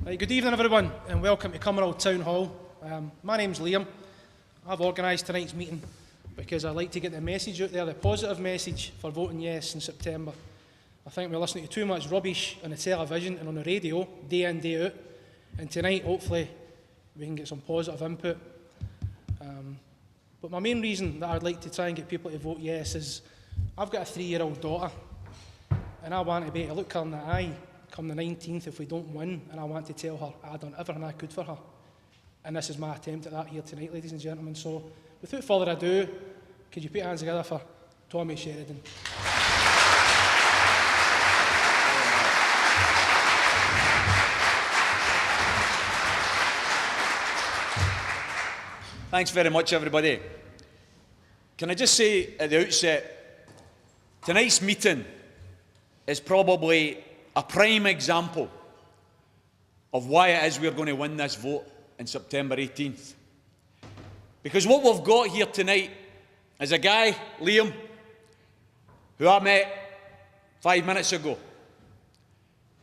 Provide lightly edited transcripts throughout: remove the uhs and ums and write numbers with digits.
Right, good evening everyone and welcome to Cumbernauld Town Hall. My name's Liam. I've organised tonight's meeting because I like to get the message out there, the positive message for voting yes in September. I think we're listening to too much rubbish on the television and on the radio, day in, day out, and tonight hopefully we can get some positive input. But my main reason that I'd like to try and get people to vote yes is I've got a 3-year-old daughter and I want to be able to look her in the eye come the 19th if we don't win, and I want to tell her I've done everything I could for her. And this is my attempt at that here tonight, ladies and gentlemen. So without further ado, could you put your hands together for Tommy Sheridan? Thanks very much, everybody. Can I just say at the outset, tonight's meeting is probably a prime example of why it is we're going to win this vote on September 18th. Because what we've got here tonight is a guy, Liam, who I met 5 minutes ago,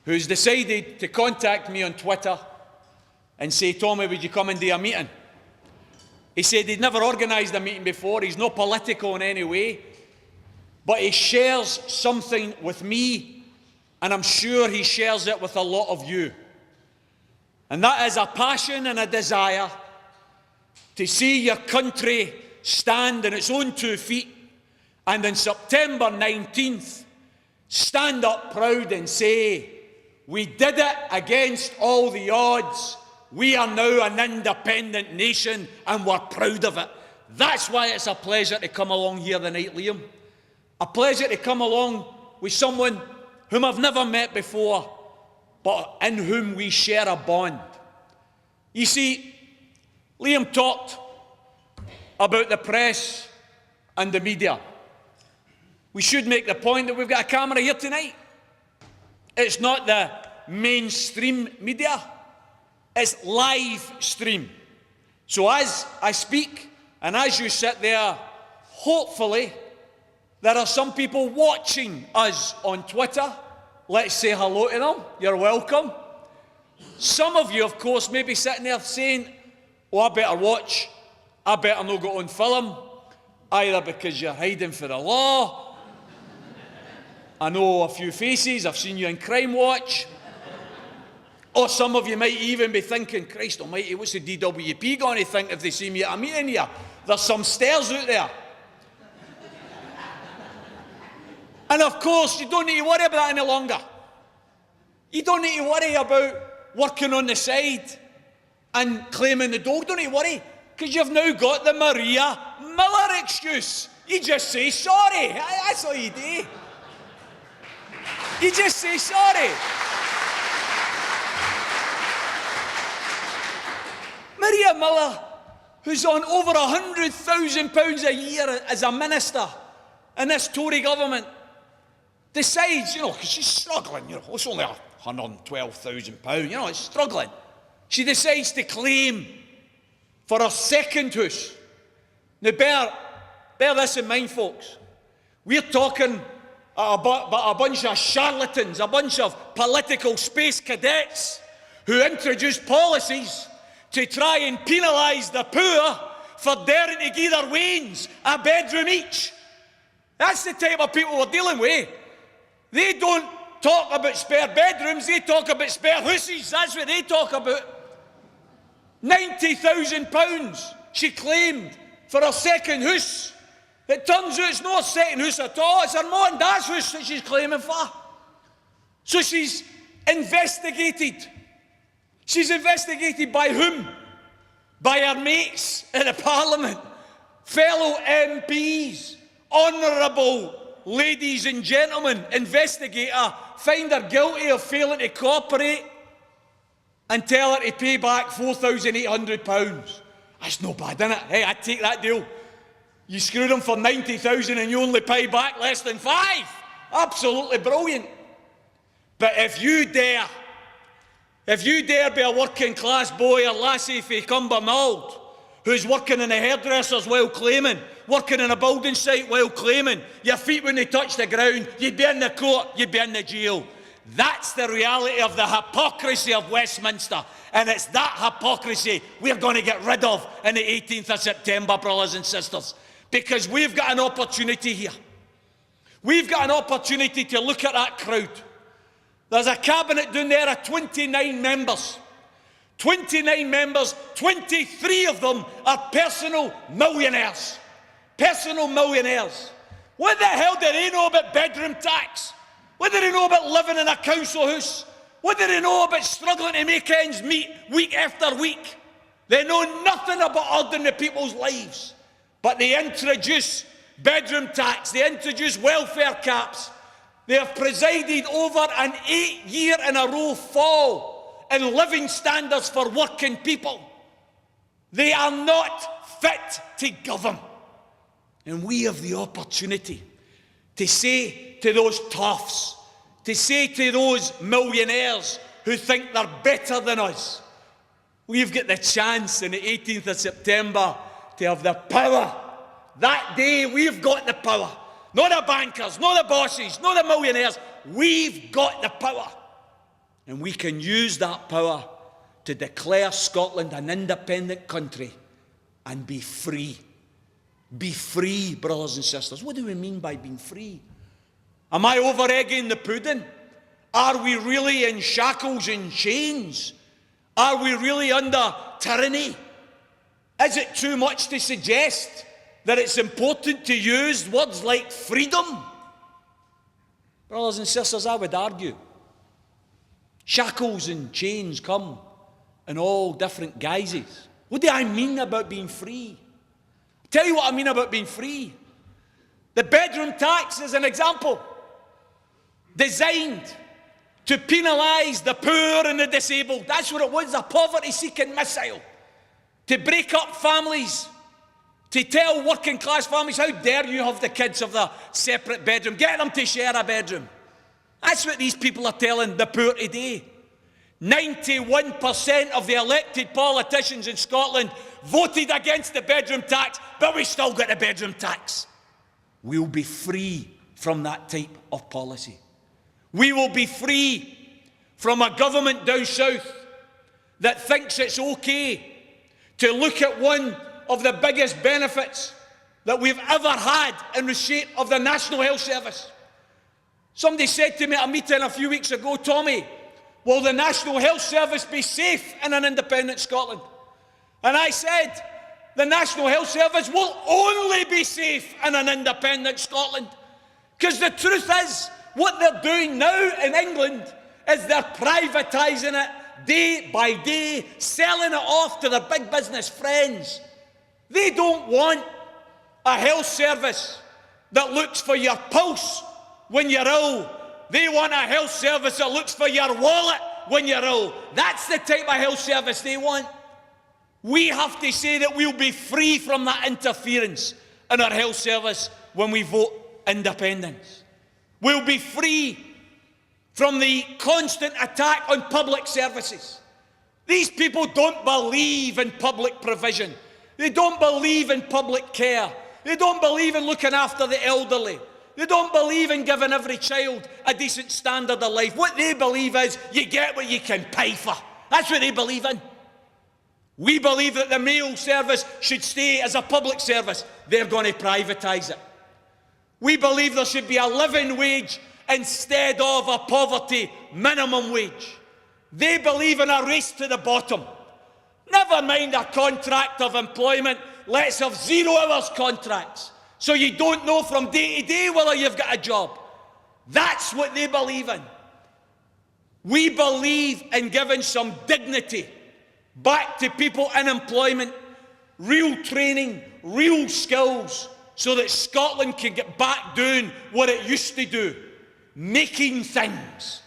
who's decided to contact me on Twitter and say, Tommy, would you come and do a meeting? He said he'd never organised a meeting before, he's not political in any way, but he shares something with me, and I'm sure he shares it with a lot of you. And that is a passion and a desire to see your country stand on its own 2 feet, and on September 19th, stand up proud and say, we did it against all the odds. We are now an independent nation and we're proud of it. That's why it's a pleasure to come along here tonight, Liam. A pleasure to come along with someone whom I've never met before, but in whom we share a bond. You see, Liam talked about the press and the media. We should make the point that we've got a camera here tonight. It's not the mainstream media, it's live stream. So as I speak and as you sit there, hopefully there are some people watching us on Twitter. Let's say hello to them. You're welcome. Some of you, of course, may be sitting there saying, oh, I better watch. I better not go on film. Either because you're hiding for the law. I know a few faces. I've seen you in Crime Watch. Or some of you might even be thinking, Christ almighty, what's the DWP going to think if they see me at a meeting here? There's some stairs out there. And of course, you don't need to worry about that any longer. You don't need to worry about working on the side and claiming the dog. Don't need to worry, because you've now got the Maria Miller excuse. You just say sorry. That's all you do. You just say sorry. Maria Miller, who's on over £100,000 a year as a minister in this Tory government, decides, because she's struggling, it's only £112,000, it's struggling. She decides to claim for her second house. Now, bear this in mind, folks. We're talking about a bunch of charlatans, a bunch of political space cadets who introduce policies to try and penalise the poor for daring to give their wains a bedroom each. That's the type of people we're dealing with. They don't talk about spare bedrooms, they talk about spare houses. That's what they talk about. £90,000 she claimed for her second house. It turns out it's not a second house at all, it's her mum and dad's house that she's claiming for. So she's investigated. She's investigated by whom? By her mates in the Parliament, fellow MPs, honourable ladies and gentlemen. Investigate her, find her guilty of failing to cooperate and tell her to pay back £4,800. That's no bad, isn't it? Hey, I'd take that deal. You screw them for 90,000 and you only pay back less than 5. Absolutely brilliant. But if you dare be a working class boy or lassie from Cumbernauld who's working in a hairdresser's while claiming, working in a building site while claiming, your feet when they touch the ground, you'd be in the court, you'd be in the jail. That's the reality of the hypocrisy of Westminster. And it's that hypocrisy we're going to get rid of on the 18th of September, brothers and sisters. Because we've got an opportunity here. We've got an opportunity to look at that crowd. There's a cabinet down there of 29 members. 29 members, 23 of them are personal millionaires. Personal millionaires. What the hell do they know about bedroom tax? What do they know about living in a council house? What do they know about struggling to make ends meet week after week? They know nothing about ordinary people's lives. But they introduce bedroom tax, they introduce welfare caps. They have presided over an 8-year-in-a-row fall in living standards for working people. They are not fit to govern. And we have the opportunity to say to those toffs, to say to those millionaires who think they're better than us, we've got the chance on the 18th of September to have the power. That day we've got the power. Not the bankers, not the bosses, not the millionaires. We've got the power. And we can use that power to declare Scotland an independent country and be free. Be free, brothers and sisters. What do we mean by being free? Am I over-egging the pudding? Are we really in shackles and chains? Are we really under tyranny? Is it too much to suggest that it's important to use words like freedom? Brothers and sisters, I would argue shackles and chains come in all different guises. What do I mean about being free? I'll tell you what I mean about being free. The bedroom tax is an example, designed to penalise the poor and the disabled. That's what it was, a poverty-seeking missile. To break up families, to tell working class families, how dare you have the kids have the separate bedroom, get them to share a bedroom. That's what these people are telling the poor today. 91% of the elected politicians in Scotland voted against the bedroom tax, but we still got the bedroom tax. We'll be free from that type of policy. We will be free from a government down south that thinks it's okay to look at one of the biggest benefits that we've ever had in the shape of the National Health Service. Somebody said to me at a meeting a few weeks ago, Tommy, will the National Health Service be safe in an independent Scotland? And I said, the National Health Service will only be safe in an independent Scotland. Because the truth is, what they're doing now in England is they're privatising it day by day, selling it off to their big business friends. They don't want a health service that looks for your pulse when you're ill. They want a health service that looks for your wallet when you're ill. That's the type of health service they want. We have to say that we'll be free from that interference in our health service when we vote independence. We'll be free from the constant attack on public services. These people don't believe in public provision. They don't believe in public care. They don't believe in looking after the elderly. They don't believe in giving every child a decent standard of life. What they believe is you get what you can pay for. That's what they believe in. We believe that the mail service should stay as a public service. They're going to privatise it. We believe there should be a living wage instead of a poverty minimum wage. They believe in a race to the bottom. Never mind a contract of employment. Let's have 0 hours contracts, so you don't know from day to day whether you've got a job. That's what they believe in. We believe in giving some dignity back to people in employment, real training, real skills, so that Scotland can get back doing what it used to do. Making things,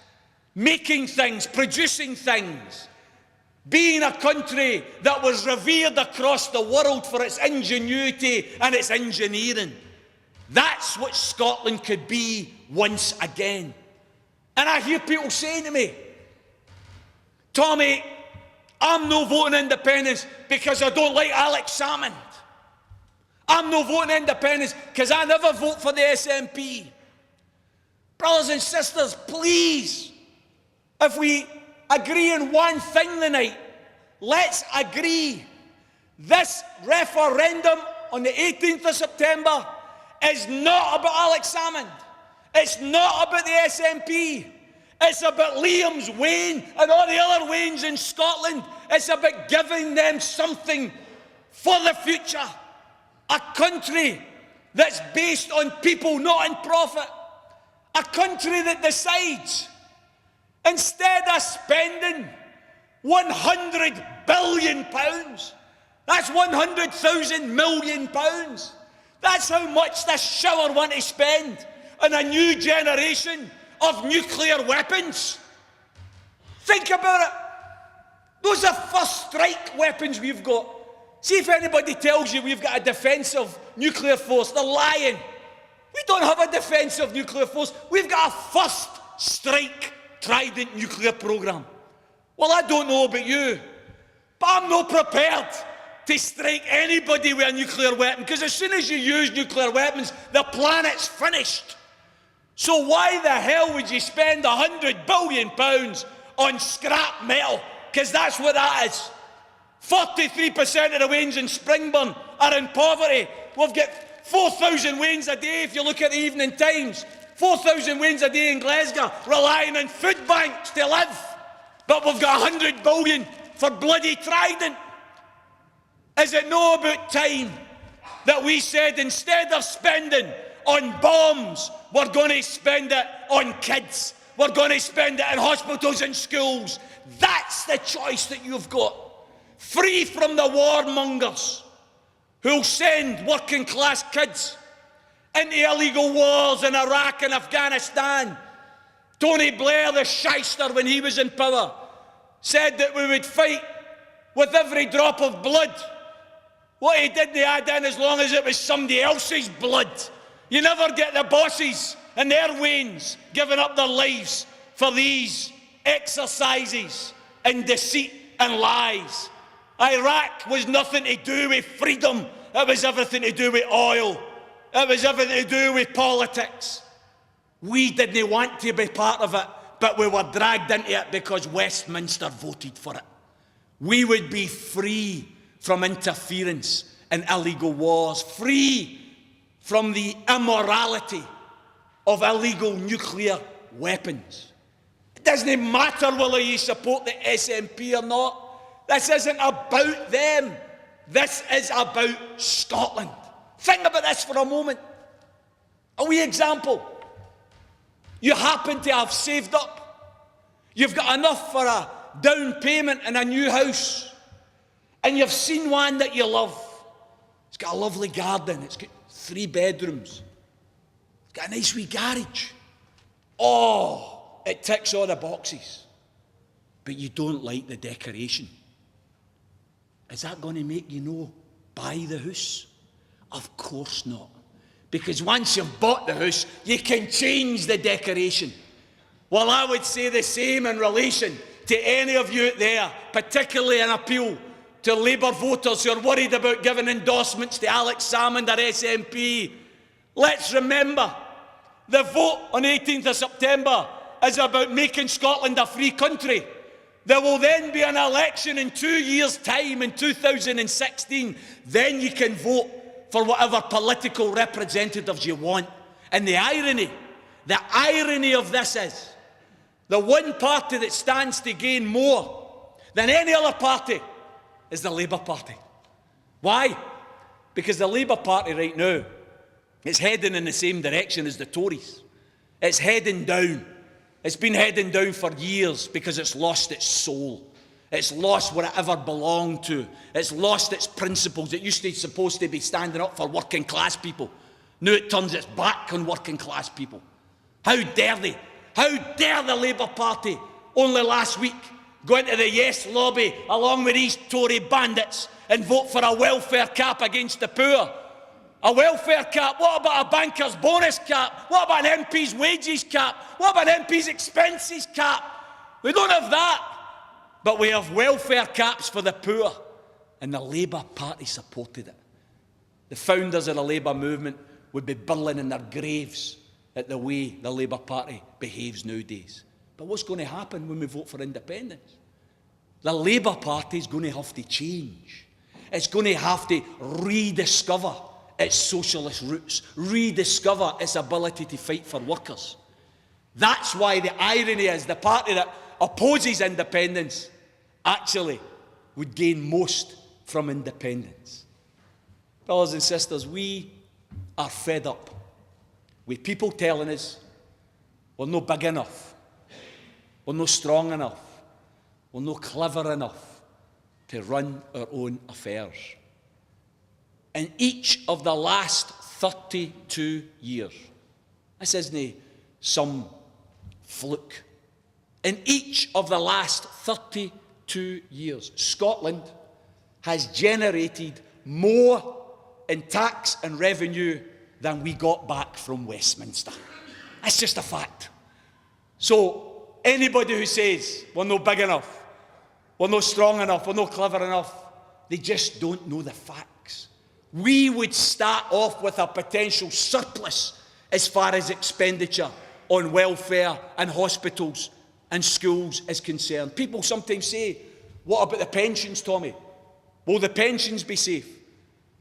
producing things. Being a country that was revered across the world for its ingenuity and its engineering. That's what Scotland could be once again. And I hear people saying to me, Tommy, I'm no voting independence because I don't like Alex Salmond. I'm no voting independence because I never vote for the SNP. Brothers and sisters, please, If we agree on one thing tonight, let's agree this referendum on the 18th of September is not about Alex Salmond. It's not about the SNP. It's about Liam's Wayne and all the other Waynes in Scotland. It's about giving them something for the future. A country that's based on people, not on profit. A country that decides, instead of spending £100 billion, that's 100,000 million pounds. That's how much this shower want to spend on a new generation of nuclear weapons. Think about it. Those are first strike weapons we've got. See if anybody tells you we've got a defensive nuclear force. They're lying. We don't have a defensive nuclear force. We've got a first strike Trident nuclear programme. Well, I don't know about you, but I'm not prepared to strike anybody with a nuclear weapon, because as soon as you use nuclear weapons, the planet's finished. So why the hell would you spend £100 billion on scrap metal? Because that's what that is. 43% of the Waynes in Springburn are in poverty. We've got 4,000 Waynes a day, if you look at the Evening Times. 4,000 Waynes a day in Glasgow, relying on food banks to live. But we've got 100 billion for bloody Trident. Is it not about time that we said, instead of spending on bombs, we're going to spend it on kids? We're going to spend it in hospitals and schools. That's the choice that you've got. Free from the warmongers who'll send working class kids into illegal wars in Iraq and Afghanistan. Tony Blair, the shyster, when he was in power, said that we would fight with every drop of blood. What he didn't add in, as long as it was somebody else's blood. You never get the bosses and their Waynes giving up their lives for these exercises in deceit and lies. Iraq was nothing to do with freedom. It was everything to do with oil. It was everything to do with politics. We didn't want to be part of it, but we were dragged into it because Westminster voted for it. We would be free from interference in illegal wars, free from the immorality of illegal nuclear weapons. It doesn't matter whether you support the SNP or not. This isn't about them. This is about Scotland. Think about this for a moment. A wee example. You happen to have saved up. You've got enough for a down payment in a new house. And you've seen one that you love. It's got a lovely garden. It's got 3 bedrooms. It's got a nice wee garage. Oh, it ticks all the boxes. But you don't like the decoration. Is that going to make you no buy the house? Of course not. Because once you've bought the house, you can change the decoration. Well, I would say the same in relation to any of you out there, particularly an appeal to Labour voters who are worried about giving endorsements to Alex Salmond or SNP. Let's remember, the vote on 18th of September is about making Scotland a free country. There will then be an election in 2 years' time, in 2016. Then you can vote for whatever political representatives you want. And the irony of this is, the one party that stands to gain more than any other party is the Labour Party. Why? Because the Labour Party right now is heading in the same direction as the Tories. It's heading down. It's been heading down for years because it's lost its soul. It's lost what it ever belonged to. It's lost its principles. It used to be supposed to be standing up for working class people. Now it turns its back on working class people. How dare they? How dare the Labour Party only last week go into the Yes lobby along with these Tory bandits and vote for a welfare cap against the poor? A welfare cap? What about a banker's bonus cap? What about an MP's wages cap? What about an MP's expenses cap? We don't have that. But we have welfare caps for the poor. And the Labour Party supported it. The founders of the Labour movement would be burling in their graves at the way the Labour Party behaves nowadays. But what's going to happen when we vote for independence? The Labour Party is going to have to change. It's going to have to rediscover its socialist roots, rediscover its ability to fight for workers. That's why the irony is the party that opposes independence actually would gain most from independence. Brothers and sisters, we are fed up with people telling us we're not big enough, we're not strong enough, we're not clever enough to run our own affairs. In each of the last 32 years, this isn't some fluke. In each of the last 32 years, Scotland has generated more in tax and revenue than we got back from Westminster. That's just a fact. So anybody who says we're not big enough, we're not strong enough, we're not clever enough, they just don't know the facts. We would start off with a potential surplus as far as expenditure on welfare and hospitals and schools is concerned. People sometimes say, what about the pensions, Tommy? Will the pensions be safe?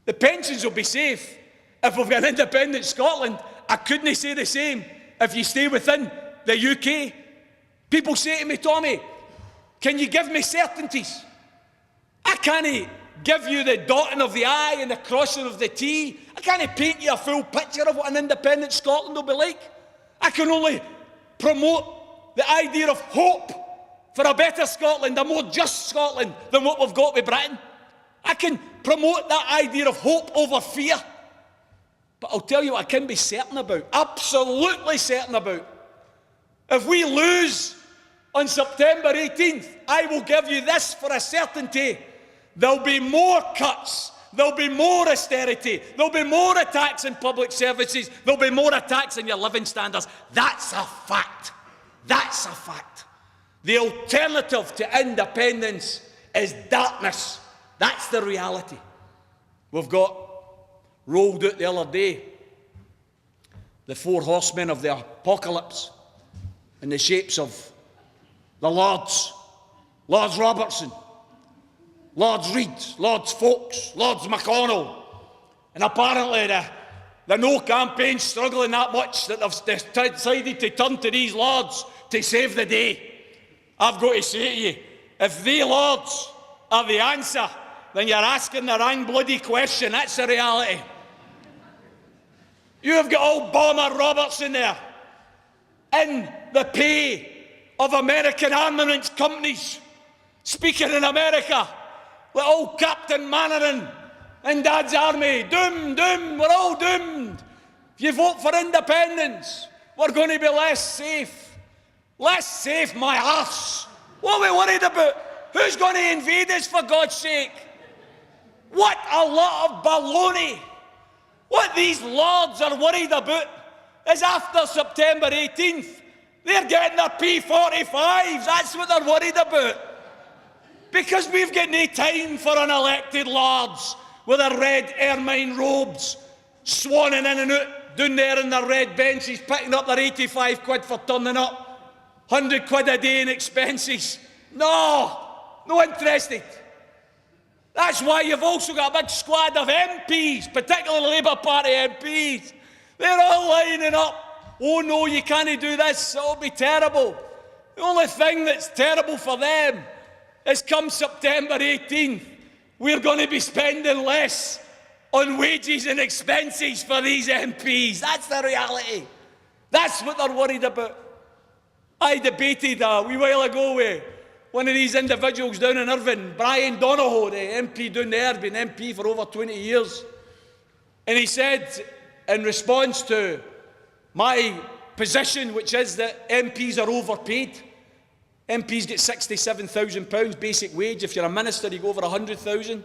The pensions will be safe if we've got an independent Scotland. I couldn't say the same if you stay within the UK. People say to me, Tommy, can you give me certainties? I can't give you the dotting of the I and the crossing of the T. I can't paint you a full picture of what an independent Scotland will be like. I can only promote the idea of hope for a better Scotland, a more just Scotland than what we've got with Britain. I can promote that idea of hope over fear. But I'll tell you what I can be certain about, absolutely certain about. If we lose on September 18th, I will give you this for a certainty. There'll be more cuts. There'll be more austerity. There'll be more attacks in public services. There'll be more attacks on your living standards. That's a fact. That's a fact. The alternative to independence is darkness. That's the reality. We've got rolled out the other day the 4 horsemen of the apocalypse in the shapes of the Lords, Lords Robertson, Lords Reid, Lords Foulkes, Lords McConnell. And apparently the No campaign's struggling that much that they've decided to turn to these Lords to save the day. I've got to say to you, if the Lords are the answer, then you're asking the wrong bloody question. That's the reality. You've got old Bomber Robertson there in the pay of American armaments companies, speaking in America, with old Captain Mannering in Dad's army. Doomed, doomed, we're all doomed. If you vote for independence, we're going to be less safe. Less safe, my arse. What are we worried about? Who's going to invade us, for God's sake? What a lot of baloney. What these Lords are worried about is after September 18th, they're getting their P45s. That's what they're worried about. Because we've got no time for unelected Lords with their red ermine robes, swanning in and out down there in their red benches, picking up their 85 quid for turning up, 100 quid a day in expenses. No interested. That's why you've also got a big squad of MPs, particularly Labour Party MPs. They're all lining up. Oh no, you can't do this, it'll be terrible. The only thing that's terrible for them is come September 18th, we're going to be spending less on wages and expenses for these MPs. That's the reality. That's what they're worried about. I debated a wee while ago with one of these individuals down in Irvine, Brian Donohoe, the MP down there, been MP for over 20 years. And he said, in response to my position, which is that MPs are overpaid, MPs get £67,000 basic wage. If you're a minister, you go over 100,000.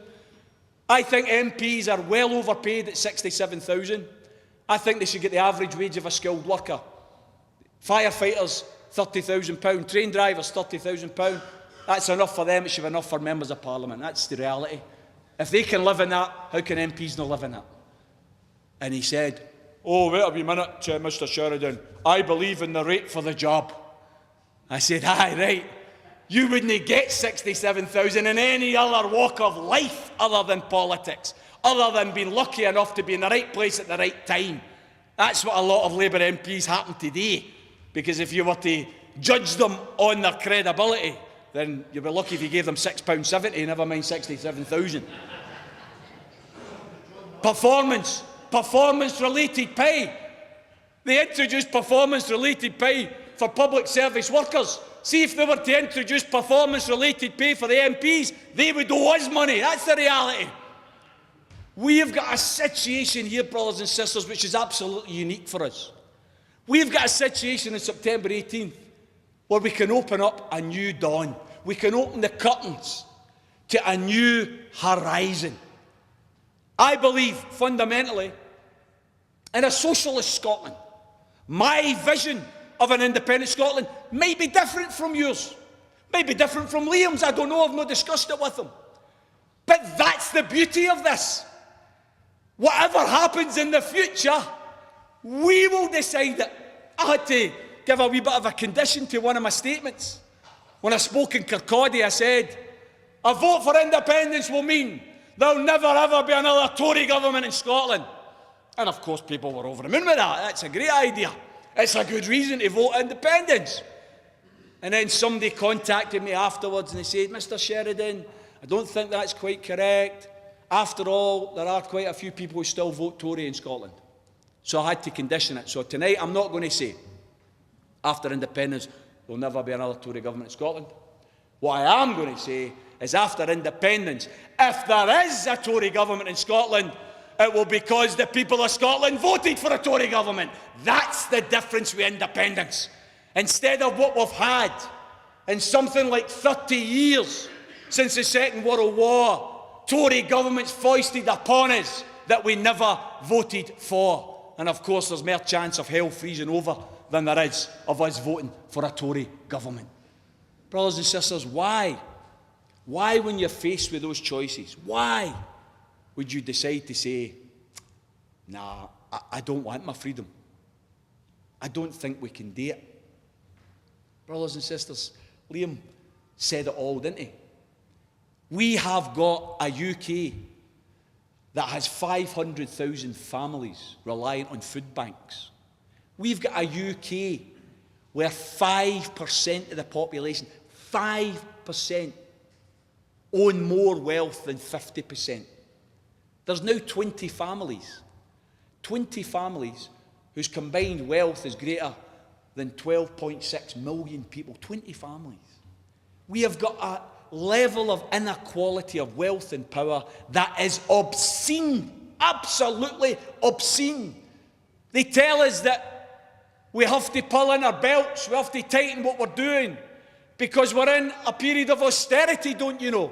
I think MPs are well overpaid at 67,000. I think they should get the average wage of a skilled worker. Firefighters, £30,000. Train drivers, £30,000. That's enough for them. It should be enough for members of Parliament. That's the reality. If they can live in that, how can MPs not live in that? And he said, oh, wait a wee minute, Mr. Sheridan. I believe in the rate for the job. I said, aye, right. You wouldn't get 67,000 in any other walk of life other than politics, other than being lucky enough to be in the right place at the right time. That's what a lot of Labour MPs happen today. Because if you were to judge them on their credibility, then you'd be lucky if you gave them £6.70, never mind 67,000. Performance-related pay. They introduced performance-related pay for public service workers. See, if they were to introduce performance-related pay for the MPs, they would owe us money. That's the reality. We have got a situation here, brothers and sisters, which is absolutely unique for us. We've got a situation on September 18th where we can open up a new dawn. We can open the curtains to a new horizon. I believe, fundamentally, in a socialist Scotland. My vision of an independent Scotland may be different from yours, may be different from Liam's. I don't know, I've not discussed it with him. But that's the beauty of this. Whatever happens in the future, we will decide it. I had to give a wee bit of a condition to one of my statements. When I spoke in Kirkcaldy, I said, a vote for independence will mean there'll never ever be another Tory government in Scotland. And of course people were over the moon with that. That's a great idea. It's a good reason to vote independence. And then somebody contacted me afterwards and they said, Mr. Sheridan, I don't think that's quite correct. After all, there are quite a few people who still vote Tory in Scotland. So I had to condition it. So tonight I'm not going to say, after independence, there'll never be another Tory government in Scotland. What I am going to say is after independence, if there is a Tory government in Scotland, it will be because the people of Scotland voted for a Tory government. That's the difference with independence. Instead of what we've had in something like 30 years since the Second World War, Tory governments foisted upon us that we never voted for. And of course there's more chance of hell freezing over than there is of us voting for a Tory government. Brothers and sisters, why? Why, when you're faced with those choices, why would you decide to say, nah, I don't want my freedom? I don't think we can do it. Brothers and sisters, Liam said it all, didn't he? We have got a UK that has 500,000 families relying on food banks. We've got a UK where 5% of the population, 5%, own more wealth than 50%. There's now 20 families whose combined wealth is greater than 12.6 million people. 20 families. We have got a level of inequality of wealth and power that is obscene, absolutely obscene. They tell us that we have to pull in our belts, we have to tighten what we're doing, because we're in a period of austerity, don't you know?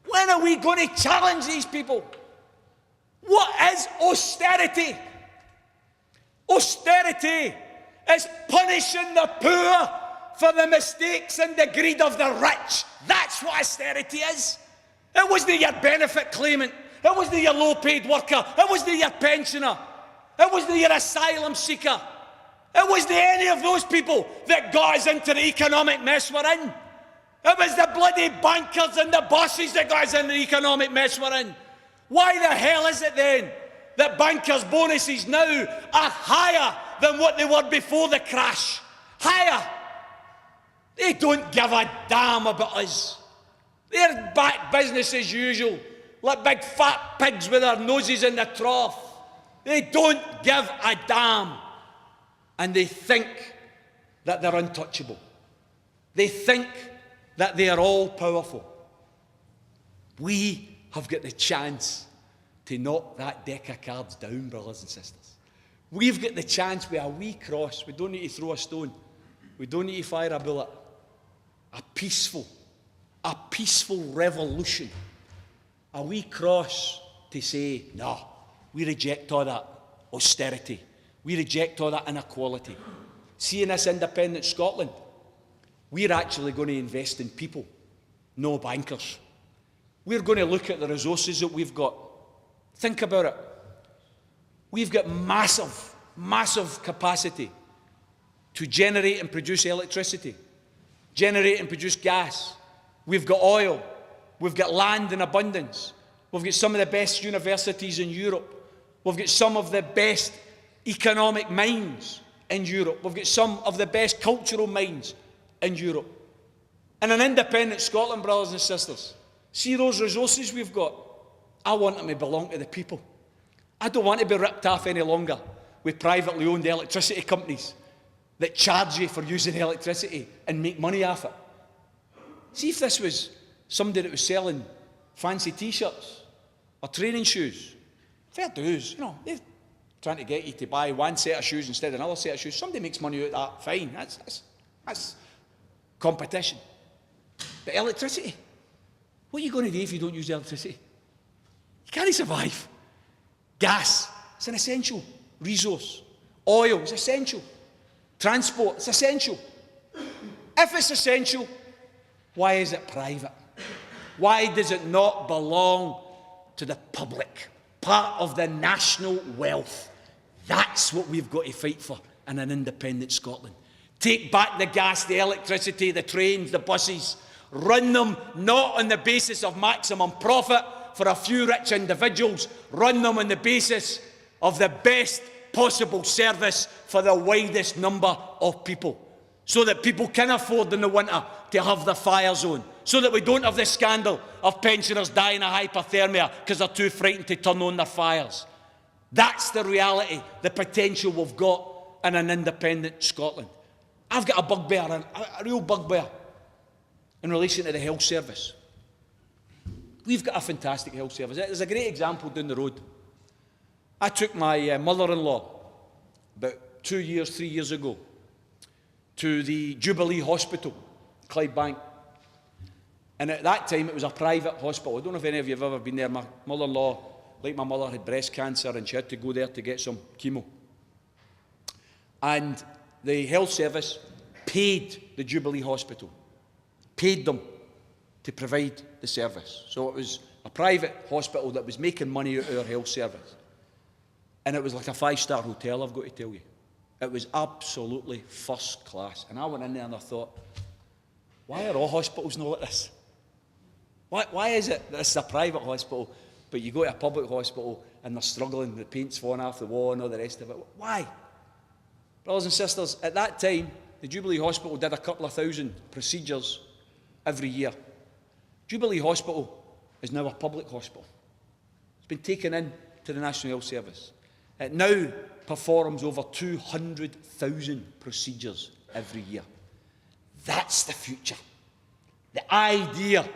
When are we going to challenge these people? What is austerity? Austerity is punishing the poor for the mistakes and the greed of the rich. That's what austerity is. It wasn't your benefit claimant. It wasn't your low-paid worker. It wasn't your pensioner. It wasn't your asylum seeker. It wasn't any of those people that got us into the economic mess we're in. It was the bloody bankers and the bosses that got us in the economic mess we're in. Why the hell is it then that bankers' bonuses now are higher than what they were before the crash? Higher. They don't give a damn about us. They're back business as usual, like big fat pigs with their noses in the trough. They don't give a damn. And they think that they're untouchable. They think that they are all powerful. We have got the chance to knock that deck of cards down, brothers and sisters. We've got the chance with a wee cross. We don't need to throw a stone. We don't need to fire a bullet. A peaceful revolution. A wee cross to say, no, we reject all that austerity. We reject all that inequality. See, in this independent Scotland, we're actually going to invest in people, no bankers. We're going to look at the resources that we've got. Think about it. We've got massive capacity to generate and produce electricity, generate and produce gas. We've got oil. We've got land in abundance. We've got some of the best universities in Europe. We've got some of the best economic minds in Europe. We've got some of the best cultural minds in Europe. And an independent Scotland, brothers and sisters, see those resources we've got? I want them to belong to the people. I don't want to be ripped off any longer with privately owned electricity companies that charge you for using electricity and make money off it. See if this was somebody that was selling fancy T-shirts or training shoes. Fair dues, you know, they're trying to get you to buy one set of shoes instead of another set of shoes. Somebody makes money out of that, fine. That's competition. But electricity, what are you going to do if you don't use electricity? You can't survive. Gas, it's an essential resource. Oil is essential. Transport, it's essential. If it's essential, why is it private? Why does it not belong to the public? Part of the national wealth. That's what we've got to fight for in an independent Scotland. Take back the gas, the electricity, the trains, the buses. Run them not on the basis of maximum profit for a few rich individuals. Run them on the basis of the best possible service for the widest number of people, so that people can afford in the winter to have the fire zone, so that we don't have this scandal of pensioners dying of hypothermia because they're too frightened to turn on their fires. That's the reality, the potential we've got in an independent Scotland. I've got a bugbear, a real bugbear, in relation to the health service. We've got a fantastic health service. There's a great example down the road. I took my mother-in-law about 3 years ago to the Jubilee Hospital, Clydebank. And at that time, it was a private hospital. I don't know if any of you have ever been there. My mother-in-law, like my mother, had breast cancer and she had to go there to get some chemo. And the health service paid the Jubilee Hospital, paid them to provide the service. So it was a private hospital that was making money out of our health service. And it was like a 5-star hotel, I've got to tell you. It was absolutely first class. And I went in there and I thought, why are all hospitals not like this? Why is it that this is a private hospital, but you go to a public hospital and they're struggling, the paint's falling off the wall and all the rest of it? Why? Brothers and sisters, at that time, the Jubilee Hospital did a couple of thousand procedures every year. Jubilee Hospital is now a public hospital. It's been taken in to the National Health Service. It now performs over 200,000 procedures every year. That's the future. The idea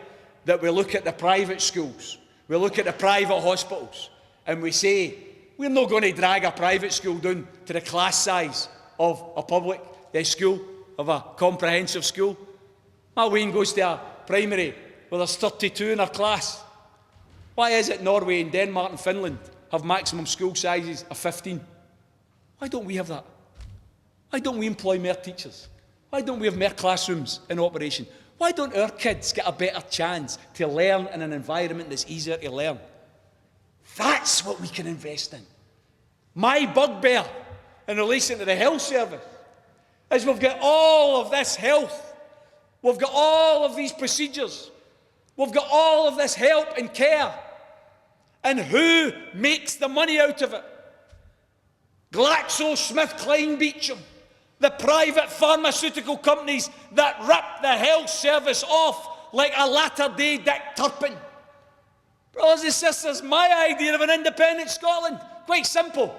that we look at the private schools, we look at the private hospitals, and we say, we're not going to drag a private school down to the class size of a public school, of a comprehensive school. My Wayne goes to a primary where there's 32 in our class. Why is it Norway and Denmark and Finland have maximum school sizes of 15? Why don't we have that? Why don't we employ more teachers? Why don't we have more classrooms in operation? Why don't our kids get a better chance to learn in an environment that's easier to learn? That's what we can invest in. My bugbear in relation to the health service is we've got all of this health. We've got all of these procedures. We've got all of this help and care. And who makes the money out of it? GlaxoSmithKline Beecham, the private pharmaceutical companies that rip the health service off like a latter-day Dick Turpin. Brothers and sisters, my idea of an independent Scotland, quite simple.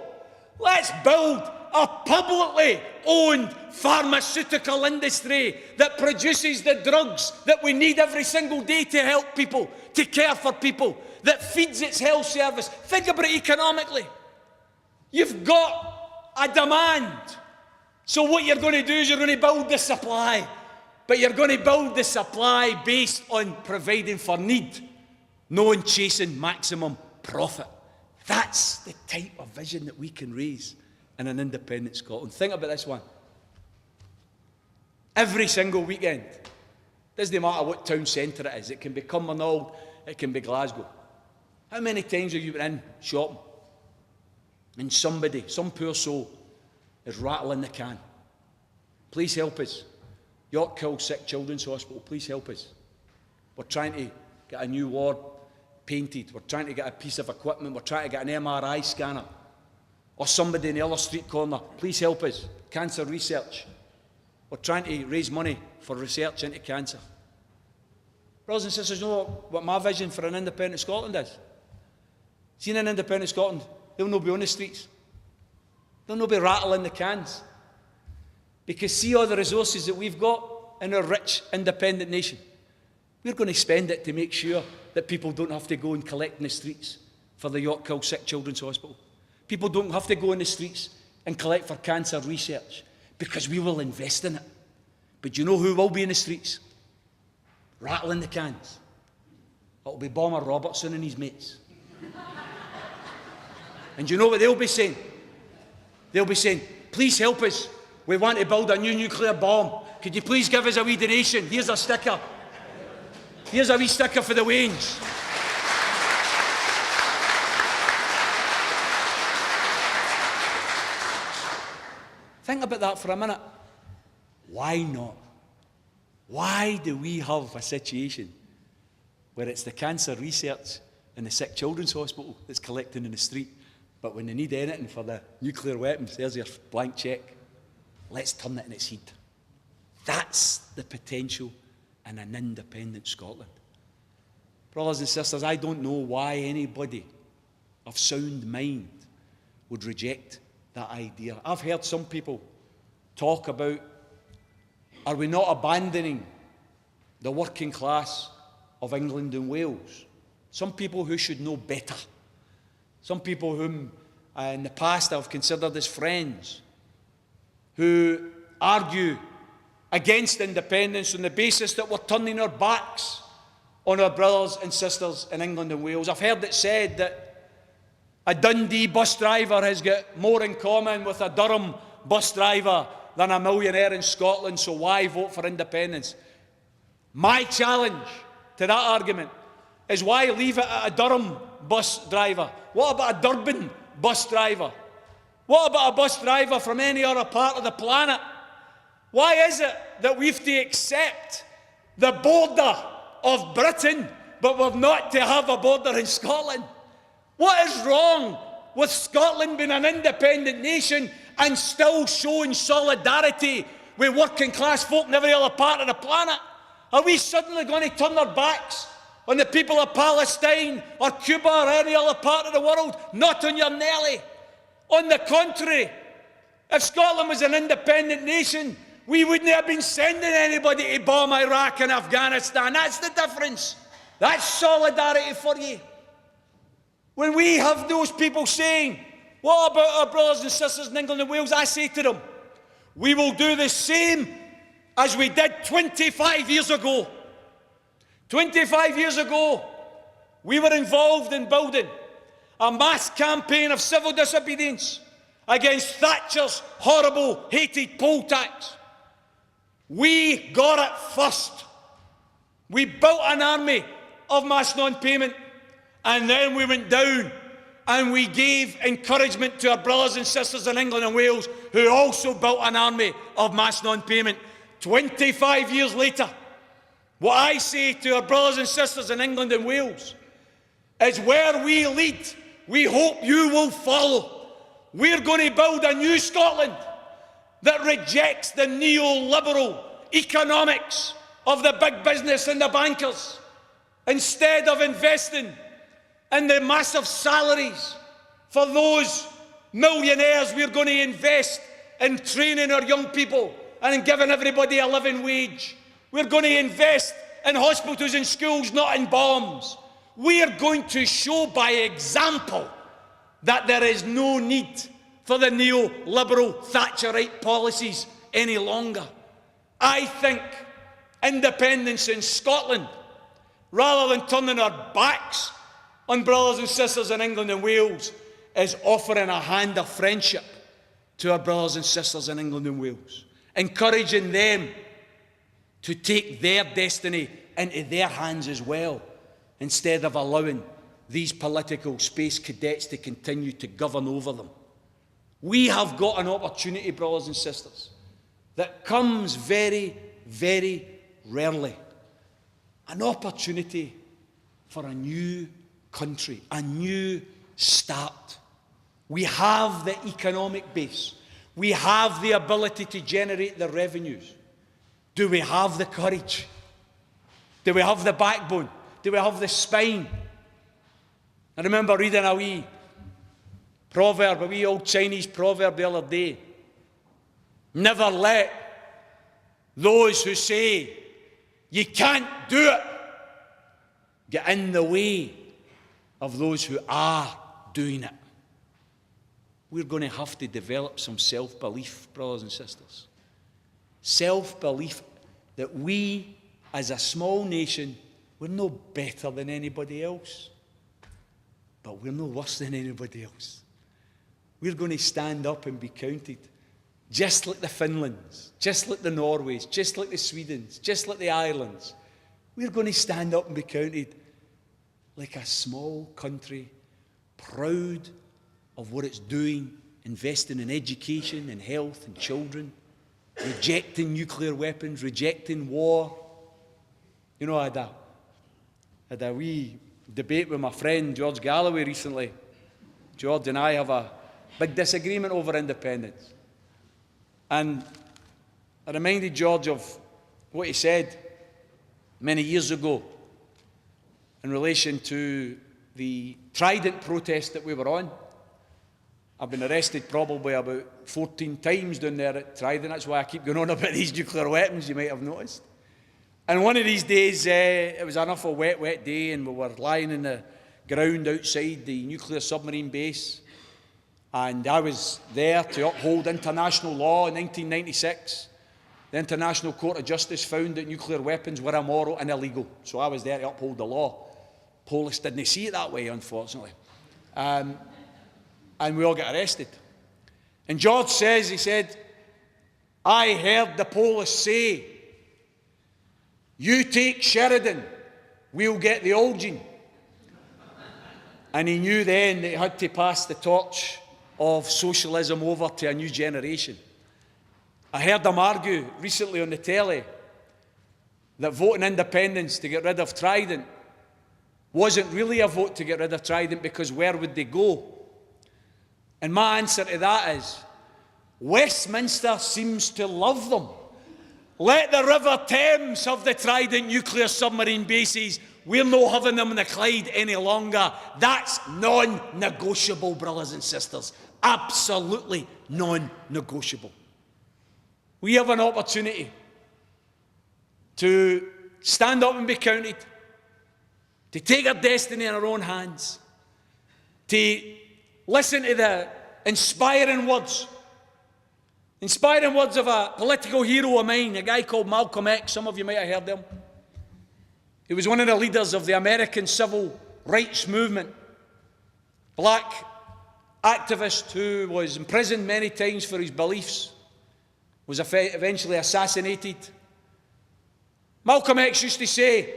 Let's build a publicly owned pharmaceutical industry that produces the drugs that we need every single day to help people, to care for people, that feeds its health service. Think about it economically. You've got a demand. So what you're going to do is you're going to build the supply. But you're going to build the supply based on providing for need, not on chasing maximum profit. That's the type of vision that we can raise in an independent Scotland. Think about this one. Every single weekend, doesn't matter what town centre it is, it can be Cumbernauld, it can be Glasgow. How many times have you been in shopping and somebody, some poor soul, is rattling the can? Please help us. York Kill Sick Children's Hospital, please help us. We're trying to get a new ward painted. We're trying to get a piece of equipment. We're trying to get an MRI scanner. Or somebody in the other street corner, please help us. Cancer research. We're trying to raise money for research into cancer. Brothers and sisters, you know what my vision for an independent Scotland is? See, in an independent Scotland, they'll not be on the streets. They'll not be rattling the cans. Because see all the resources that we've got in our rich, independent nation. We're going to spend it to make sure that people don't have to go and collect in the streets for the York Kill Sick Children's Hospital. People don't have to go in the streets and collect for cancer research, because we will invest in it. But you know who will be in the streets? Rattling the cans. It'll be Bomber Robertson and his mates. And you know what they'll be saying? They'll be saying, please help us. We want to build a new nuclear bomb. Could you please give us a wee donation? Here's a sticker. Here's a wee sticker for the Wains. Think about that for a minute. Why not? Why do we have a situation where it's the cancer research and the sick children's hospital that's collecting in the street, but when they need anything for the nuclear weapons, there's your blank cheque. Let's turn it in its head. That's the potential in an independent Scotland. Brothers and sisters, I don't know why anybody of sound mind would reject that idea. I've heard some people talk about, are we not abandoning the working class of England and Wales? Some people who should know better. Some people whom in the past I've considered as friends, who argue against independence on the basis that we're turning our backs on our brothers and sisters in England and Wales. I've heard it said that a Dundee bus driver has got more in common with a Durham bus driver than a millionaire in Scotland, so why vote for independence? My challenge to that argument is, why leave it at a Durham bus driver? What about a Durban bus driver? What about a bus driver from any other part of the planet? Why is it that we have to accept the border of Britain, but we're not to have a border in Scotland? What is wrong with Scotland being an independent nation and still showing solidarity with working class folk in every other part of the planet? Are we suddenly going to turn our backs on the people of Palestine or Cuba or any other part of the world? Not on your Nelly. On the contrary, if Scotland was an independent nation, we wouldn't have been sending anybody to bomb Iraq and Afghanistan. That's the difference. That's solidarity for you. When we have those people saying, what about our brothers and sisters in England and Wales? I say to them, we will do the same as we did 25 years ago. 25 years ago, we were involved in building a mass campaign of civil disobedience against Thatcher's horrible, hated poll tax. We got it first. We built an army of mass non-payment, and then we went down and we gave encouragement to our brothers and sisters in England and Wales, who also built an army of mass non-payment. 25 years later, what I say to our brothers and sisters in England and Wales is, where we lead, we hope you will follow. We're going to build a new Scotland that rejects the neoliberal economics of the big business and the bankers. Instead of investing in the massive salaries for those millionaires, we're going to invest in training our young people and in giving everybody a living wage. We're going to invest in hospitals and schools, not in bombs. We are going to show by example that there is no need for the neoliberal Thatcherite policies any longer. I think independence in Scotland, rather than turning our backs on brothers and sisters in England and Wales, is offering a hand of friendship to our brothers and sisters in England and Wales, encouraging them to take their destiny into their hands as well, instead of allowing these political space cadets to continue to govern over them. We have got an opportunity, brothers and sisters. that comes very, very rarely. An opportunity for a new country, a new start. We have the economic base. We have the ability to generate the revenues. Do we have the courage? Do we have the backbone? Do we have the spine? I remember reading a wee proverb, a wee old Chinese proverb the other day. Never let those who say you can't do it get in the way of those who are doing it. We're going to have to develop some self-belief, brothers and sisters. Self-belief that we, as a small nation, we're no better than anybody else, but we're no worse than anybody else. We're going to stand up and be counted, just like the Finlands, just like the Norways, just like the Swedens, just like the Irelands. We're going to stand up and be counted like a small country, proud of what it's doing, investing in education and health and children, rejecting nuclear weapons, rejecting war. You know, I had a wee debate with my friend George Galloway recently. George and I have a big disagreement over independence. And I reminded George of what he said many years ago in relation to the Trident protest that we were on. I've been arrested probably about 14 times down there at Trident. That's why I keep going on about these nuclear weapons, you might have noticed. And one of these days, it was an awful wet day, and we were lying in the ground outside the nuclear submarine base. And I was there to uphold international law in 1996. The International Court of Justice found that nuclear weapons were immoral and illegal. So I was there to uphold the law. Police didn't see it that way, unfortunately. And we all got arrested. And George says, he said, I heard the police say, you take Sheridan, we'll get the Olgin. And he knew then that he had to pass the torch of socialism over to a new generation. I heard him argue recently on the telly that voting independence to get rid of Trident wasn't really a vote to get rid of Trident, because where would they go? And my answer to that is, Westminster seems to love them. Let the River Thames have the Trident nuclear submarine bases. We're not having them in the Clyde any longer. That's non-negotiable, brothers and sisters. Absolutely non-negotiable. We have an opportunity to stand up and be counted, to take our destiny in our own hands, to listen to the inspiring words of a political hero of mine, a guy called Malcolm X. Some of you might have heard him. He was one of the leaders of the American civil rights movement. Black activist who was imprisoned many times for his beliefs, was eventually assassinated. Malcolm X used to say,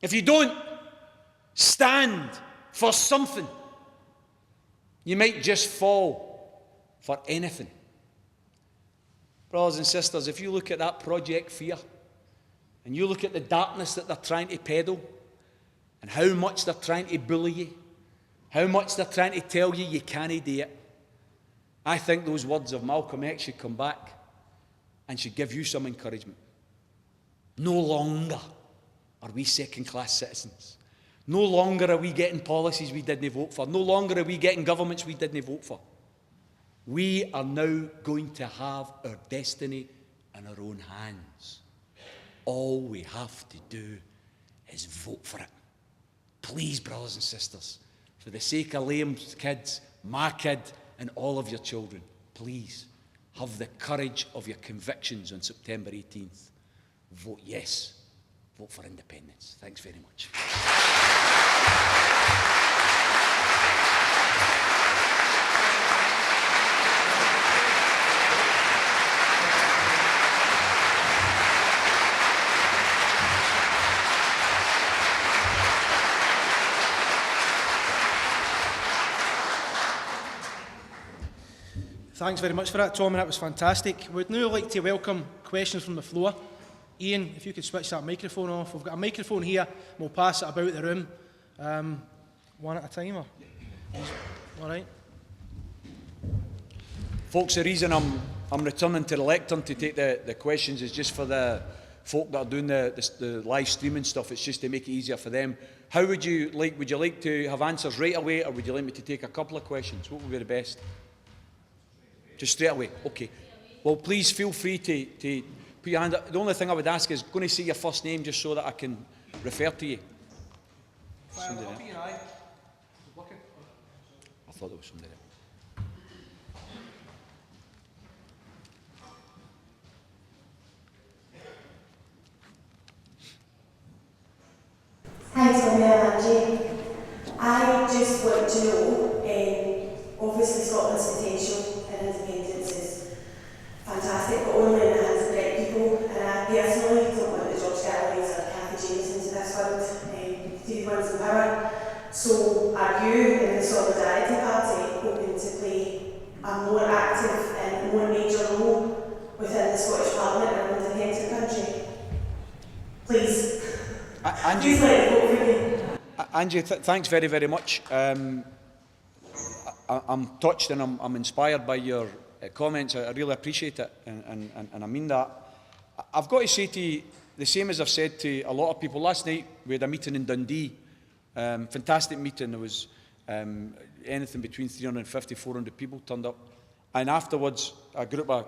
if you don't stand for something, you might just fall for anything. Brothers and sisters, if you look at that Project Fear, and you look at the darkness that they're trying to peddle, and how much they're trying to bully you, how much they're trying to tell you you can't do it, I think those words of Malcolm X should come back and should give you some encouragement. No longer are we second-class citizens. No longer are we getting policies we didn't vote for. No longer are we getting governments we didn't vote for. We are now going to have our destiny in our own hands. All we have to do is vote for it. Please, brothers and sisters, for the sake of Liam's kids, my kid, and all of your children, please have the courage of your convictions on September 18th. Vote yes. Vote for independence. Thanks very much. Thanks very much for that, Tom, and that was fantastic. We'd now like to welcome questions from the floor. Ian, if you could switch that microphone off. We've got a microphone here, and we'll pass it about the room. One at a time, or? All right. Folks, the reason I'm returning to the lectern to take the questions is just for the folk that are doing the live streaming stuff. It's just to make it easier for them. How would you like to have answers right away, or would you like me to take a couple of questions? What would be the best? Just straight away? Okay. Well, please feel free to put your hand up. The only thing I would ask is going to say your first name just so that I can refer to you. Somebody there. I thought there was somebody there. Hi, Tommy and Angie. I just want to know, obviously Scotland's potential and independence is fantastic, but only in the hands of the right people, and I personally don't want the George Galways or Cathy Jamiesons of this world to be the ones in power. So are you in the Solidarity Party hoping to play a more active and more major role within the Scottish Parliament and an independent country? Please. Angie, Please let me vote for you. Angie, thanks very, very much. I'm touched and I'm inspired by your comments. I really appreciate it, and I mean that. I've got to say to you, the same as I've said to a lot of people. Last night we had a meeting in Dundee. Fantastic meeting. There was anything between 350, 400 people turned up. And afterwards, a group of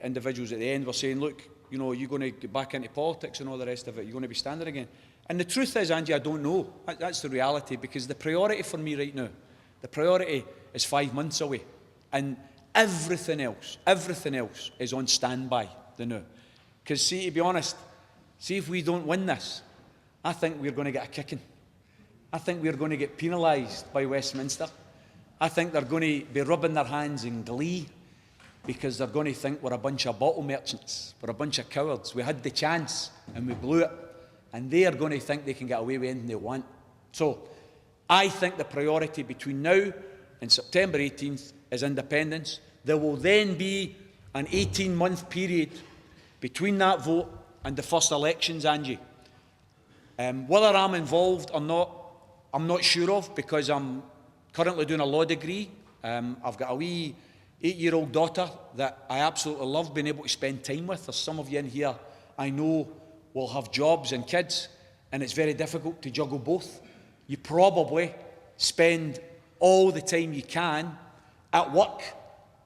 individuals at the end were saying, look, you know, are you going to get back into politics and all the rest of it? You're going to be standing again? And the truth is, Angie, I don't know. That's the reality, because the priority for me right now, the priority is 5 months away. And everything else is on standby now. Because, see, to be honest, see if we don't win this, I think we're going to get a kicking. I think we're going to get penalised by Westminster. I think they're going to be rubbing their hands in glee, because they're going to think we're a bunch of bottle merchants, we're a bunch of cowards. We had the chance and we blew it, and they are going to think they can get away with anything they want. So I think the priority between now and September 18th is independence. There will then be an 18-month period between that vote and the first elections, Angie. Whether I'm involved or not, I'm not sure of, because I'm currently doing a law degree. I've got a wee 8-year-old daughter that I absolutely love being able to spend time with. There's some of you in here I know will have jobs and kids, and it's very difficult to juggle both. You probably spend all the time you can at work,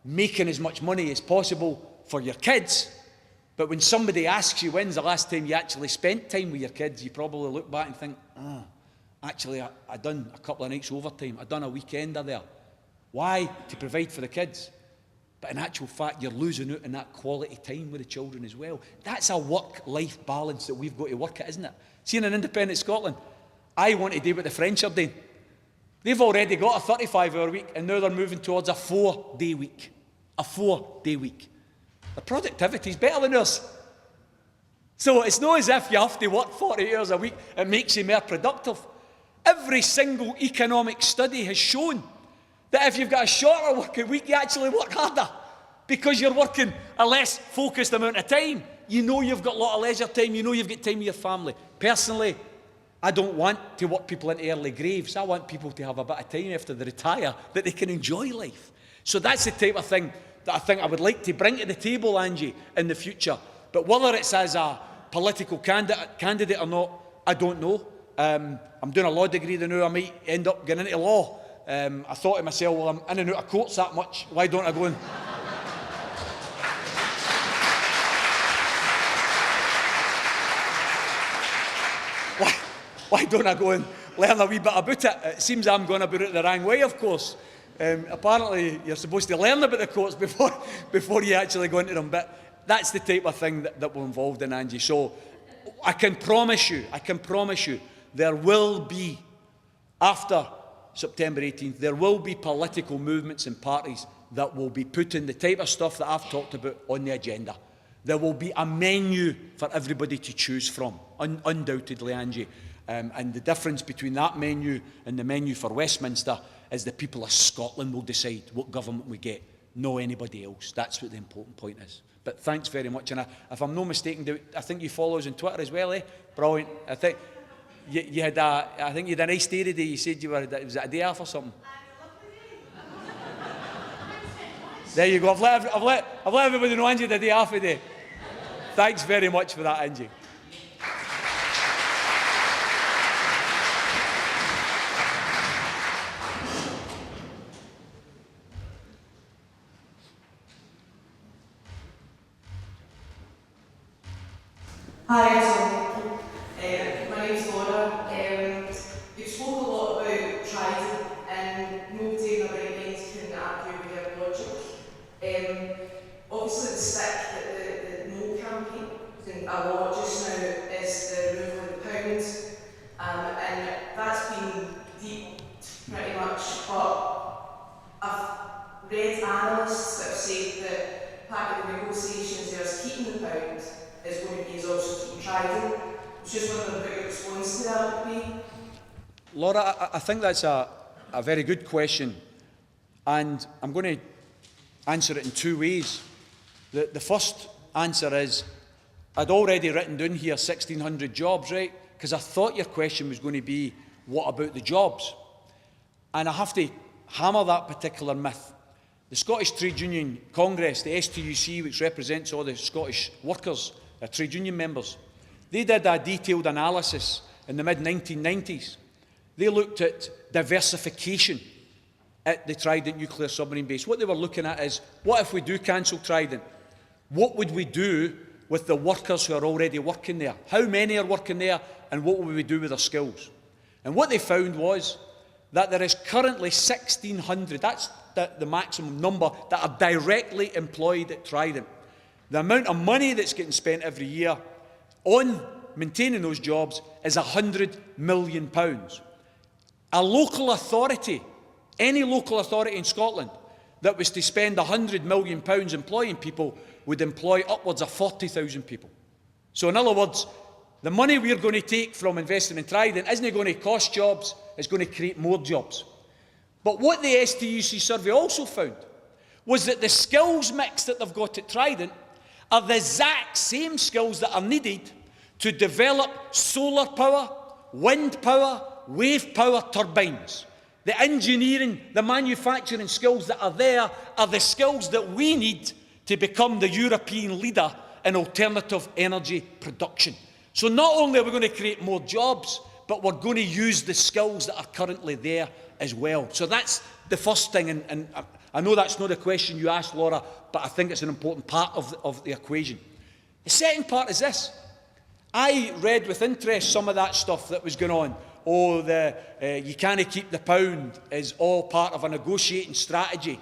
making as much money as possible for your kids, but when somebody asks you when's the last time you actually spent time with your kids, you probably look back and think, actually I done a couple of nights overtime, I done a weekender there. Why? To provide for the kids. But in actual fact, you're losing out on that quality time with the children as well. That's a work-life balance that we've got to work at, isn't it? See, in an independent Scotland, I want to do what the French are doing. They've already got a 35-hour week, and now they're moving towards a 4-day week. A 4-day week. The productivity is better than ours. So it's not as if you have to work 40 hours a week. It makes you more productive. Every single economic study has shown that if you've got a shorter working week, you actually work harder, because you're working a less focused amount of time. You know you've got a lot of leisure time. You know you've got time with your family. Personally, I don't want to work people into early graves. I want people to have a bit of time after they retire that they can enjoy life. So that's the type of thing that I think I would like to bring to the table, Angie, in the future. But whether it's as a political candidate or not, I don't know. I'm doing a law degree now. I might end up getting into law. I thought to myself, well, I'm in and out of courts that much. Why don't I go and... Why don't I go and learn a wee bit about it? It seems I'm going about it the wrong way, of course. Apparently, you're supposed to learn about the courts before you actually go into them. But that's the type of thing that we're involved in, Angie. So I can promise you, there will be, after September 18th, there will be political movements and parties that will be putting the type of stuff that I've talked about on the agenda. There will be a menu for everybody to choose from, undoubtedly, Angie. And the difference between that menu and the menu for Westminster is the people of Scotland will decide what government we get. no anybody else. That's what the important point is. But thanks very much. And if I'm not mistaken, I think you follow us on Twitter as well, eh? Brilliant. I think you had I think you had a nice day today. You said you were, was it a day off or something? There you go. I've let everybody know Angie had a day off today. Thanks very much for that, Angie. Hi, my name's Laura. You spoke a lot about Trident, and nobody in the right mind can argue with your logic. Obviously, the stick that the No campaign doing a lot just now is the removal of the pound, and that's been deep pretty much. But I've read analysts that have said that part of the negotiations there is keeping the pound is going to be also keeping Trident. I was just wondering what your response to that would be. Laura, I think that's a very good question, and I'm going to answer it in two ways. The first answer is, I'd already written down here 1,600 jobs, right? Because I thought your question was going to be, what about the jobs? And I have to hammer that particular myth. The Scottish Trade Union Congress, the STUC, which represents all the Scottish workers, trade union members, they did a detailed analysis in the mid-1990s. They looked at diversification at the Trident nuclear submarine base. What they were looking at is, what if we do cancel Trident? What would we do with the workers who are already working there? How many are working there, and what would we do with their skills? And what they found was that there is currently 1,600, that's the maximum number, that are directly employed at Trident. The amount of money that's getting spent every year on maintaining those jobs is £100 million. A local authority, any local authority in Scotland that was to spend £100 million employing people would employ upwards of 40,000 people. So in other words, the money we're going to take from investing in Trident isn't going to cost jobs, it's going to create more jobs. But what the STUC survey also found was that the skills mix that they've got at Trident are the exact same skills that are needed to develop solar power, wind power, wave power turbines. The engineering, the manufacturing skills that are there are the skills that we need to become the European leader in alternative energy production. So not only are we going to create more jobs, but we're going to use the skills that are currently there as well. So that's the first thing, and I know that's not a question you asked, Laura, but I think it's an important part of the equation. The second part is this. I read with interest some of that stuff that was going on. Oh, you can't keep the pound is all part of a negotiating strategy.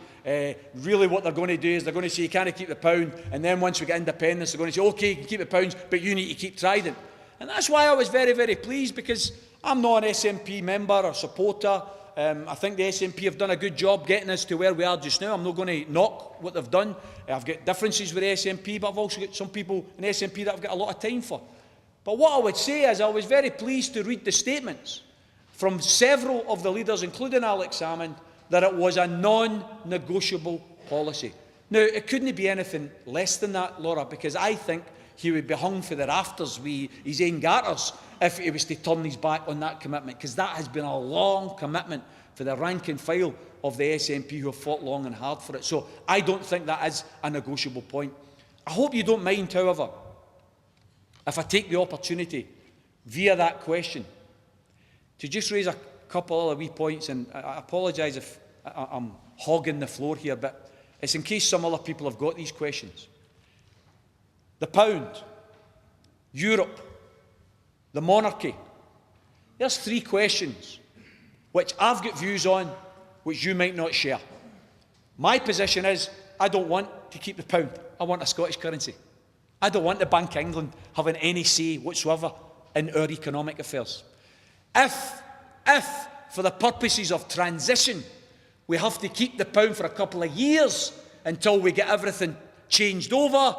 Really what they're going to do is they're going to say you can't keep the pound, and then once we get independence, they're going to say, OK, you can keep the pounds, but you need to keep Trident. And that's why I was very, very pleased, because I'm not an SNP member or supporter. I think the SNP have done a good job getting us to where we are just now. I'm not going to knock what they've done. I've got differences with the SNP, but I've also got some people in the SNP that I've got a lot of time for. But what I would say is I was very pleased to read the statements from several of the leaders, including Alex Salmond, that it was a non-negotiable policy. Now, it couldn't be anything less than that, Laura, because I think he would be hung for the rafters with his own garters if he was to turn his back on that commitment, because that has been a long commitment for the rank and file of the SNP who have fought long and hard for it. So I don't think that is a negotiable point. I hope you don't mind, however, if I take the opportunity via that question to just raise a couple other wee points, and I apologise if I'm hogging the floor here, but it's in case some other people have got these questions. The pound, Europe, the monarchy. There's three questions which I've got views on which you might not share. My position is I don't want to keep the pound. I want a Scottish currency. I don't want the Bank of England having any say whatsoever in our economic affairs. If, for the purposes of transition, we have to keep the pound for a couple of years until we get everything changed over,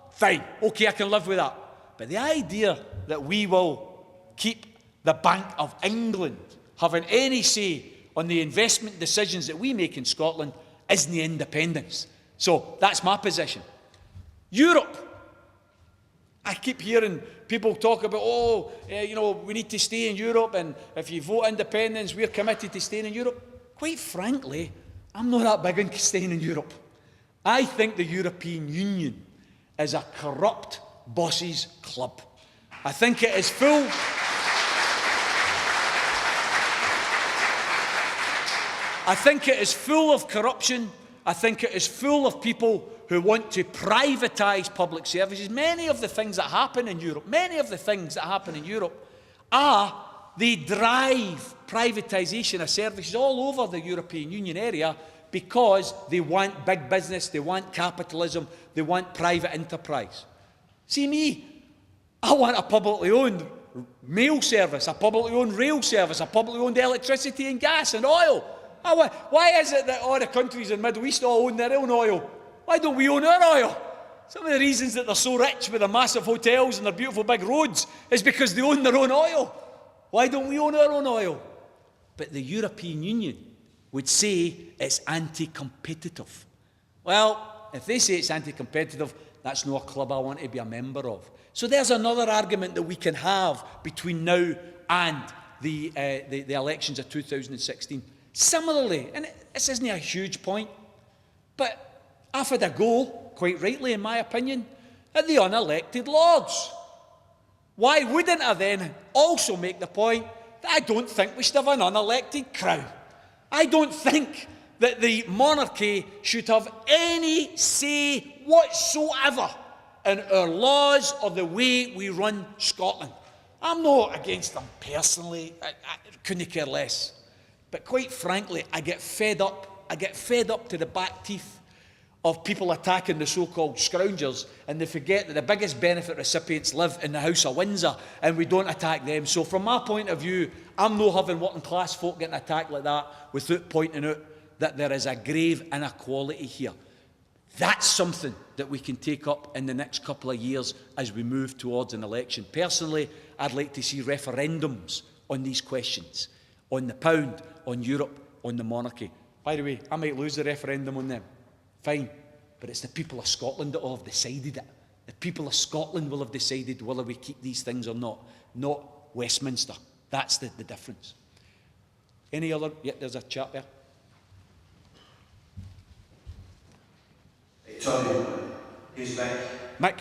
fine, OK, I can live with that. But the idea that we will keep the Bank of England having any say on the investment decisions that we make in Scotland isn't independence. So that's my position. Europe. I keep hearing people talk about, we need to stay in Europe, and if you vote independence, we're committed to staying in Europe. Quite frankly, I'm not that big on staying in Europe. I think the European Union is a corrupt bosses' club. I think it is full. I think it is full of corruption. I think it is full of people who want to privatise public services. Many of the things that happen in Europe, they drive privatisation of services all over the European Union area because they want big business, they want capitalism, they want private enterprise. See me, I want a publicly owned mail service, a publicly owned rail service, a publicly owned electricity and gas and oil. Why is it that all the countries in the Middle East all own their own oil? Why don't we own our oil? Some of the reasons that they're so rich with their massive hotels and their beautiful big roads is because they own their own oil. Why don't we own our own oil? But the European Union would say it's anti-competitive. Well, if they say it's anti-competitive, that's not a club I want to be a member of. So there's another argument that we can have between now and the elections of 2016. Similarly, and this isn't a huge point, but I've had a go, quite rightly in my opinion, at the unelected Lords. Why wouldn't I then also make the point that I don't think we should have an unelected crown? I don't think that the monarchy should have any say whatsoever in our laws or the way we run Scotland. I'm not against them personally, I couldn't care less. But quite frankly, I get fed up to the back teeth of people attacking the so-called scroungers, and they forget that the biggest benefit recipients live in the House of Windsor, and we don't attack them. So from my point of view, I'm not having working class folk getting attacked like that without pointing out that there is a grave inequality here. That's something that we can take up in the next couple of years as we move towards an election. Personally, I'd like to see referendums on these questions, on the pound, on Europe, on the monarchy. By the way, I might lose the referendum on them. Fine, but it's the people of Scotland that will have decided it. The people of Scotland will have decided whether we keep these things or not Westminster. That's the difference. Any other? Yeah, there's a chap there. Sorry, who's Mick? Mick.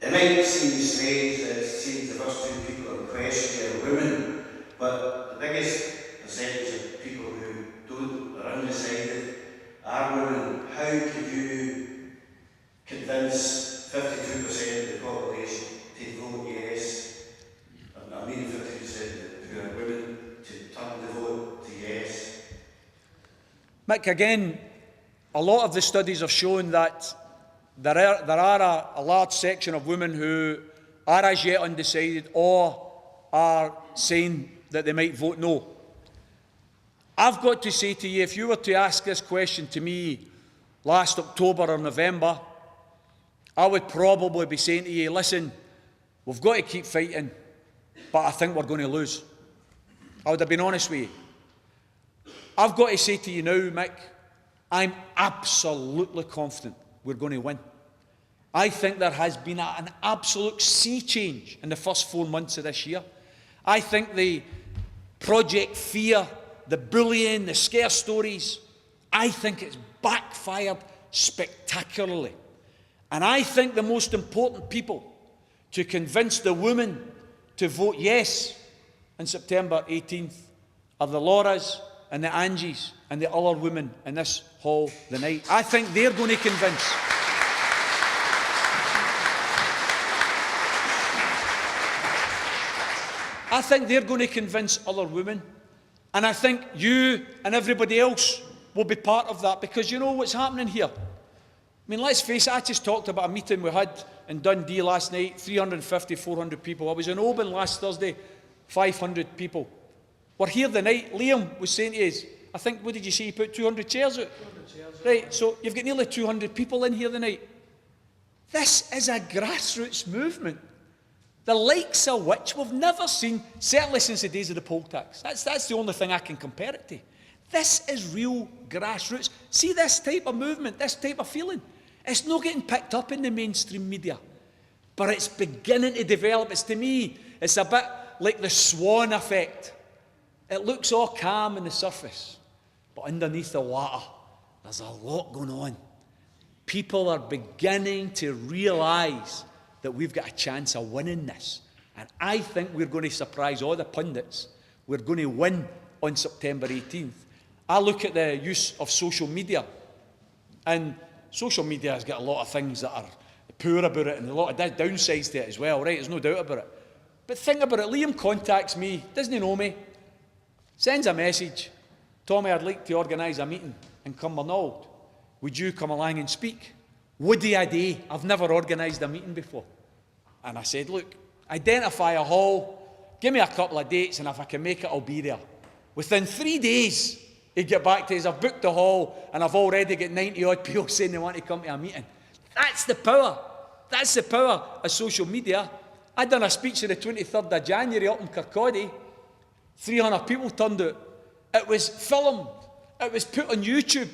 It might seem strange that it seems the first two people in question are women, but the biggest percentage of people who don't are undecided are women. How could you convince 52% of the population to vote yes? I mean 50% who are women to turn the vote to yes. Mick, again, a lot of the studies have shown that there are a large section of women who are as yet undecided or are saying that they might vote no. I've got to say to you, if you were to ask this question to me last October or November, I would probably be saying to you, listen, we've got to keep fighting, but I think we're going to lose. I would have been honest with you. I've got to say to you now, Mick, I'm absolutely confident we're going to win. I think there has been an absolute sea change in the first 4 months of this year. I think the Project Fear, the bullying, the scare stories, I think it's backfired spectacularly. And I think the most important people to convince the women to vote yes on September 18th are the Lauras and the Angies and the other women in this hall tonight. I think they're going to convince. I think they're going to convince other women. And I think you and everybody else will be part of that, because you know what's happening here. I mean, let's face it, I just talked about a meeting we had in Dundee last night, 350, 400 people. I was in Oban last Thursday, 500 people. We're here the night. Liam was saying to us, I think, what did you say, you put 200 chairs out? 200 chairs. Right, so you've got nearly 200 people in here the night. This is a grassroots movement, the likes of which we've never seen, certainly since the days of the poll tax. That's the only thing I can compare it to. This is real grassroots. See this type of movement, this type of feeling. It's not getting picked up in the mainstream media, but it's beginning to develop. To me, it's a bit like the swan effect. It looks all calm on the surface, but underneath the water, there's a lot going on. People are beginning to realise that we've got a chance of winning this. And I think we're going to surprise all the pundits. We're going to win on September 18th. I look at the use of social media, and social media has got a lot of things that are poor about it and a lot of downsides to it as well, right? There's no doubt about it. But think about it. Liam contacts me, doesn't know me, sends a message. Tommy, I'd like to organise a meeting in Cumbernauld. Would you come along and speak? Woody a day. I've never organised a meeting before. And I said, look, identify a hall, give me a couple of dates, and if I can make it, I'll be there. Within 3 days, he'd get back to us, I've booked the hall, and I've already got 90-odd people saying they want to come to a meeting. That's the power. That's the power of social media. I done a speech on the 23rd of January up in Kirkcaldy. 300 people turned out. It was filmed. It was put on YouTube.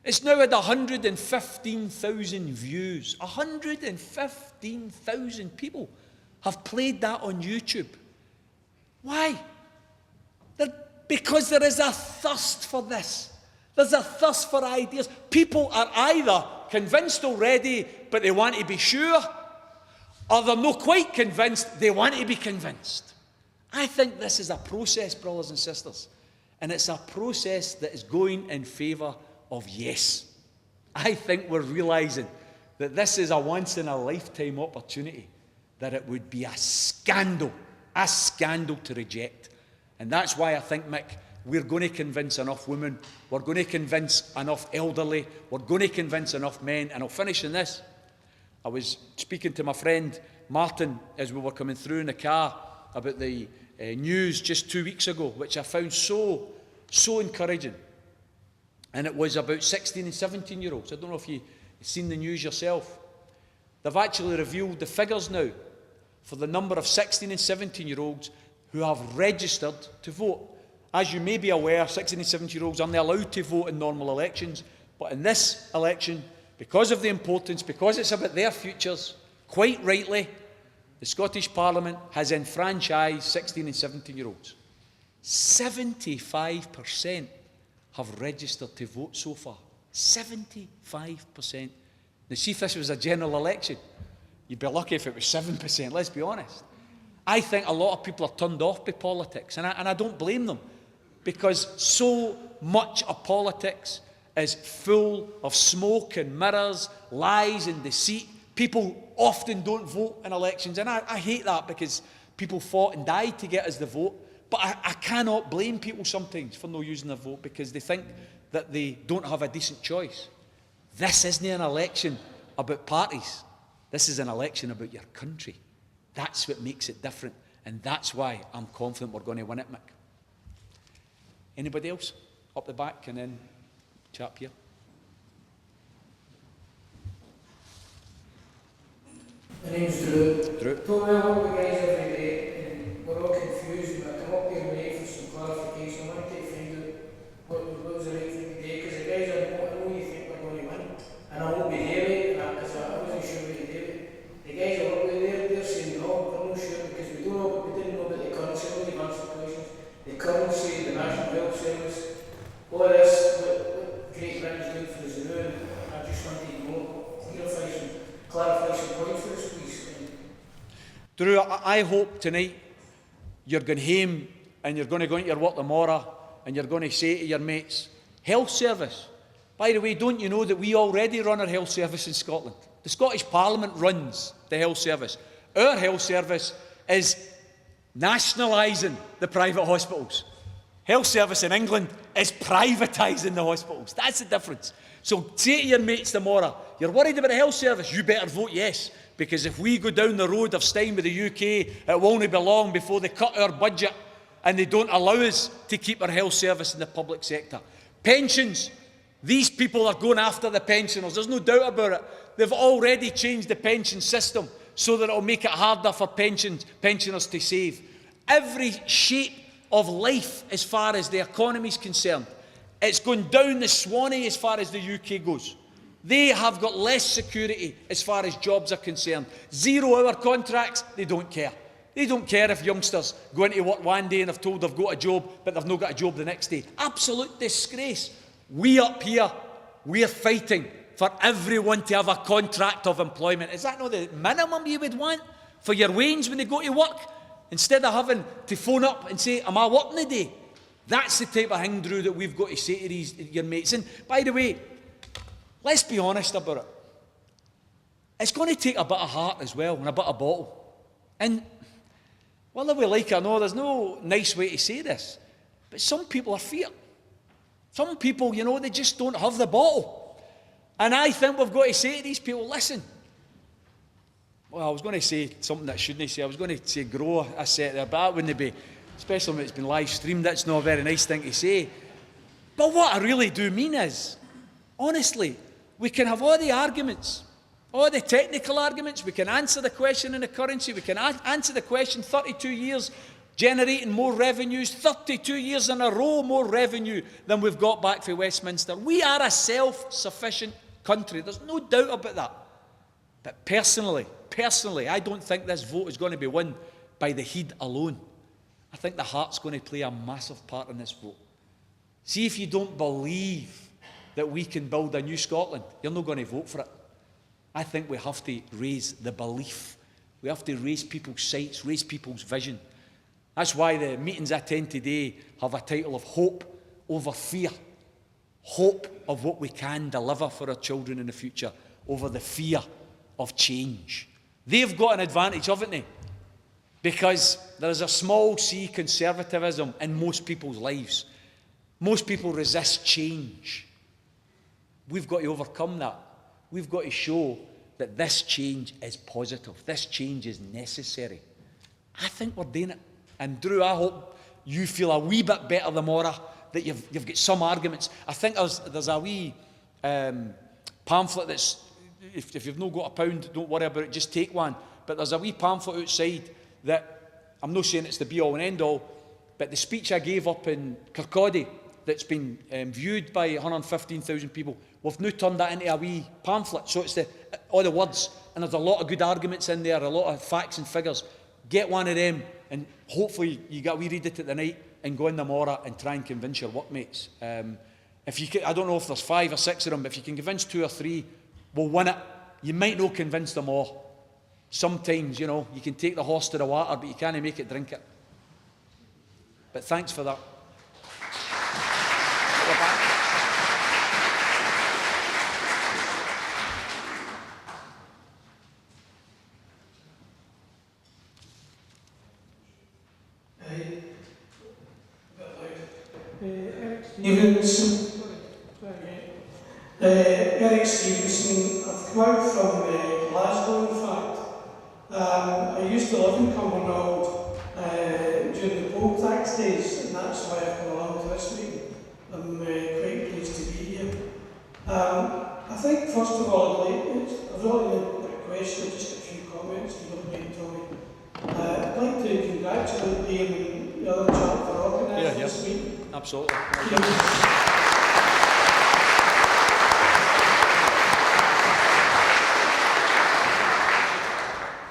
It's now had 115,000 views. 115,000 people have played that on YouTube. Why? Because there is a thirst for this. There's a thirst for ideas. People are either convinced already, but they want to be sure, or they're not quite convinced, they want to be convinced. I think this is a process, brothers and sisters, and it's a process that is going in favour of yes. I think we're realising that this is a once-in-a-lifetime opportunity, that it would be a scandal to reject. And that's why I think, Mick, we're going to convince enough women, we're going to convince enough elderly, we're going to convince enough men. And I'll finish on this. I was speaking to my friend Martin as we were coming through in the car about the news just 2 weeks ago, which I found so encouraging. And it was about 16 and 17-year-olds. I don't know if you've seen the news yourself. They've actually revealed the figures now for the number of 16 and 17-year-olds who have registered to vote. As you may be aware, 16 and 17-year-olds aren't allowed to vote in normal elections. But in this election, because of the importance, because it's about their futures, quite rightly, the Scottish Parliament has enfranchised 16 and 17-year-olds. 75% have registered to vote so far. 75%. Now, see if this was a general election, you'd be lucky if it was 7%, let's be honest. I think a lot of people are turned off by politics, and I don't blame them, because so much of politics is full of smoke and mirrors, lies and deceit. People often don't vote in elections, and I hate that, because people fought and died to get us the vote. But I cannot blame people sometimes for not using their vote, because they think that they don't have a decent choice. This isn't an election about parties. This is an election about your country. That's what makes it different, and that's why I'm confident we're going to win it, Mick. Anybody else? Up the back, and then chap here. My name's Drew. Drew. Tommy, I work with guys every day, and we're all confused, but I come up here mate for some clarification. I want to find out what was the right thing to do, because the guys I know you think we're going to win, and I won't be there, because I wasn't sure what to do. The guys I work with, they're saying no, we're not sure, because we didn't know about the currency, I know you've answered the questions. The currency, the National Health Service, all of this, what Great Britain's doing for us now, and I just wanted to know, clarify some points for us, please. Drew, I hope tonight you're going home and you're going to go into your work tomorrow and you're going to say to your mates, health service. By the way, don't you know that we already run our health service in Scotland? The Scottish Parliament runs the health service. Our health service is nationalising the private hospitals. Health service in England is privatising the hospitals. That's the difference. So say to your mates tomorrow, you're worried about the health service, you better vote yes. Because if we go down the road of staying with the UK, it won't be long before they cut our budget and they don't allow us to keep our health service in the public sector. Pensions. These people are going after the pensioners. There's no doubt about it. They've already changed the pension system so that it will make it harder for pensioners to save. Every shape of life as far as the economy is concerned It's going down the Swanee as far as the UK goes. They have got less security as far as jobs are concerned. 0-hour contracts, they don't care. They don't care if youngsters go into work one day and have told they've got a job, but they've not got a job the next day. Absolute disgrace. We up here, we're fighting for everyone to have a contract of employment. Is that not the minimum you would want for your wage when they go to work? Instead of having to phone up and say, am I working today? That's the type of thing, Drew, that we've got to say to your mates. And by the way, let's be honest about it. It's going to take a bit of heart as well and a bit of bottle. And whether we like it or not, there's no nice way to say this, but some people are feared. Some people, you know, they just don't have the bottle. And I think we've got to say to these people, listen. Well, I was going to say something that I shouldn't say. I was going to say grow a set there, but that wouldn't be, especially when it's been live streamed, that's not a very nice thing to say. But what I really do mean is, honestly, we can have all the arguments, all the technical arguments. We can answer the question in the currency. We can answer the question 32 years generating more revenues, 32 years in a row more revenue than we've got back from Westminster. We are a self-sufficient country. There's no doubt about that. But personally, I don't think this vote is going to be won by the head alone. I think the heart's going to play a massive part in this vote. See, if you don't believe that we can build a new Scotland, you're not going to vote for it. I think we have to raise the belief. We have to raise people's sights, raise people's vision. That's why the meetings I attend today have a title of Hope over Fear. Hope of what we can deliver for our children in the future over the fear of change. They've got an advantage, haven't they? Because there is a small c conservatism in most people's lives. Most people resist change. We've got to overcome that. We've got to show that this change is positive. This change is necessary. I think we're doing it. And Drew, I hope you feel a wee bit better than Maura, that you've got some arguments. I think there's a wee pamphlet that's, if you've not got a pound, don't worry about it, just take one. But there's a wee pamphlet outside that, I'm not saying it's the be-all and end-all, but the speech I gave up in Kirkcaldy that's been viewed by 115,000 people, we've now turned that into a wee pamphlet. So it's all the words, and there's a lot of good arguments in there, a lot of facts and figures. Get one of them, and hopefully you get a wee read it at the night and go in the Mora and try and convince your workmates. If you can, I don't know if there's 5 or 6 of them, but if you can convince 2 or 3, we'll win it. You might not convince them all. Sometimes, you know, you can take the horse to the water, but you can't make it drink it. But thanks for that. Eric Stevenson. I've come out from Glasgow, in fact. I used to live in Cumbernauld during the poll tax days, and that's why I've come along to this meeting. I'm quite pleased to be here. I think, first of all, I've really got a question, just a few comments, if you don't mind, Tommy. I'd like to congratulate Liam and the other chap for organising this meeting. Absolutely.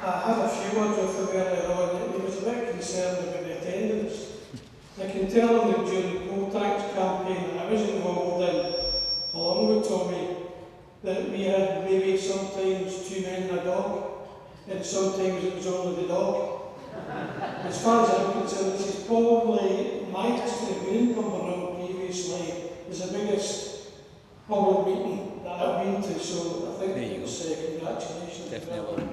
I had a few words with him earlier on, and he was a bit concerned about the attendance. I can tell him that during the poll tax campaign that I was involved in, along with Tommy, that we had maybe sometimes 2 men and a dog, and sometimes it was only the dog. As far as I'm concerned, this is probably my history of being in Cumbernauld previously is the biggest public meeting that I've been to, so I think it's congratulations. Definitely.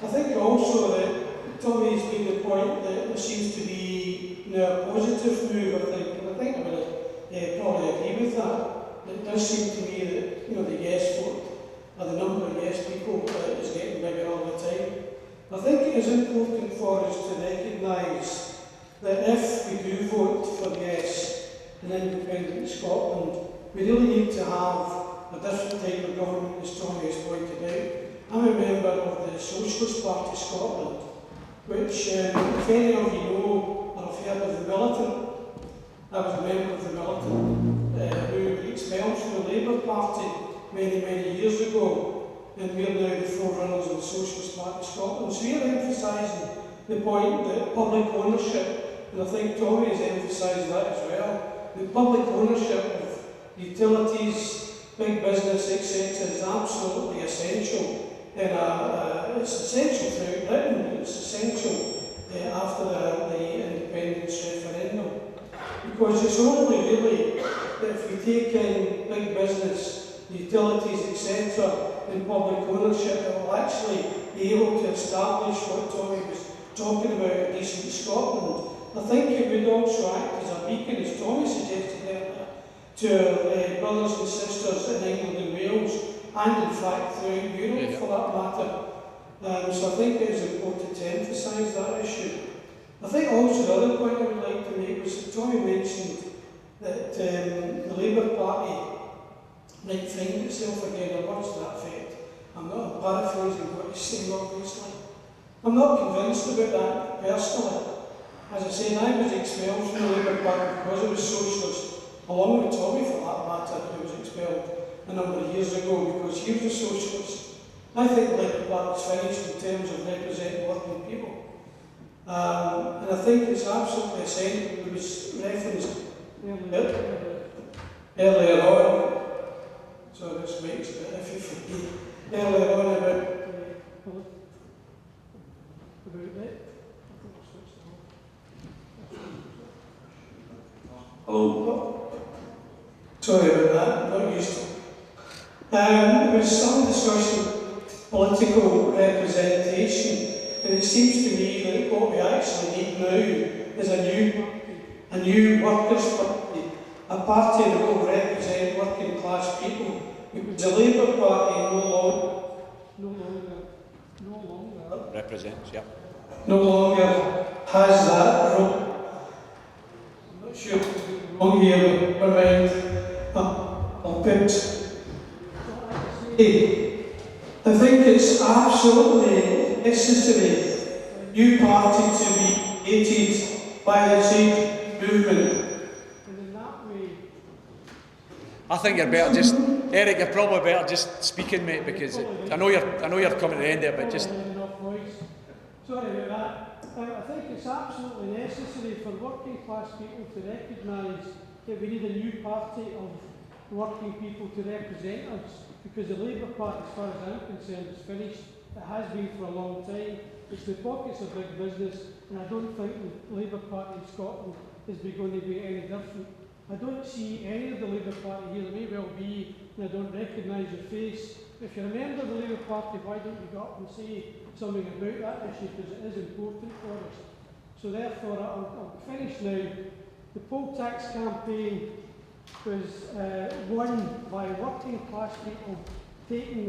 I think also that Tommy's made the point that there seems to be a positive move, I think I would probably agree with that. It does seem to me that the yes vote, or the number of yes people is getting bigger all the time. I think it is important for us to recognise that if we do vote for yes in independent Scotland, we really need to have a different type of government, as Tommy has pointed out. I'm a member of the Socialist Party Scotland, which, if any of you know or have heard of the Militant, I was a member of the Militant who were expelled from the Labour Party many, many years ago, and we're now the forerunners of the Socialist Party Scotland. So we're emphasising the point that public ownership, and I think Tommy has emphasised that as well, the public ownership of utilities, big business, etc. is absolutely essential. And it's essential throughout Britain, but it's essential after the Independence Referendum. Because it's only really that if we take in big business, utilities, etc., and public ownership, it will actually be able to establish what Tommy was talking about, a decent Scotland. I think it would also act as a beacon, as Tommy suggested earlier, to brothers and sisters in England and Wales, and in fact throughout Europe for that matter. So I think it is important to emphasise that issue. I think also the other point I would like to make was that Tommy mentioned that the Labour Party might find itself again, or words to that effect. I'm not paraphrasing what he's saying, obviously. I'm not convinced about that personally. As I say, I was expelled from the Labour Party because I was socialist, along with Tommy for that matter, who was expelled a number of years ago because he was a socialist. I think the Labour Party's finished in terms of representing working people. And I think it's absolutely essential. There was reference earlier on, so this makes it iffy for me, earlier on about hello. Sorry about that, I'm not used to it. There was some discussion of political representation, and it seems to me that what we actually need now is a new workers' party, a party that will represent working class people. Because the Labour Party no longer represents, yeah. No longer has that role. I'm not sure what's wrong here, but never mind. I'll put. I think it's absolutely necessary for a new party to be created by the trade movement. And in that way, I think you're better just, Eric, you're probably better just speaking, mate, because I know you're coming to the end there, but just. Sorry about that. I think it's absolutely necessary for working class people to recognise that we need a new party of working people to represent us, because the Labour Party, as far as I'm concerned, is finished. It has been for a long time. It's the pockets of big business, and I don't think the Labour Party in Scotland is going to be any different. I don't see any of the Labour Party here. There may well be, and I don't recognise your face. If you're a member of the Labour Party, why don't you go up and say something about that issue, because it is important for us. So therefore, I'll finish now. The poll tax campaign was won by working class people taking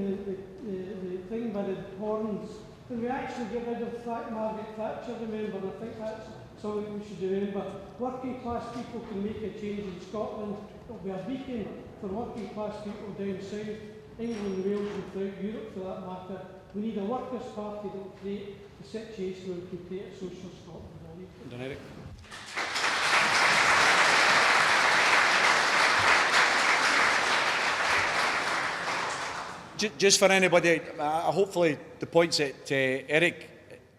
the thing by the horns. And we actually get rid of Margaret Thatcher, remember, and I think that's something we should remember. Working class people can make a change in Scotland. It'll be a beacon for working class people down south, England, Wales and throughout Europe for that matter. We need a workers' party that will create a situation where we can create a social Scotland. Eric. Just for anybody, hopefully the points that Eric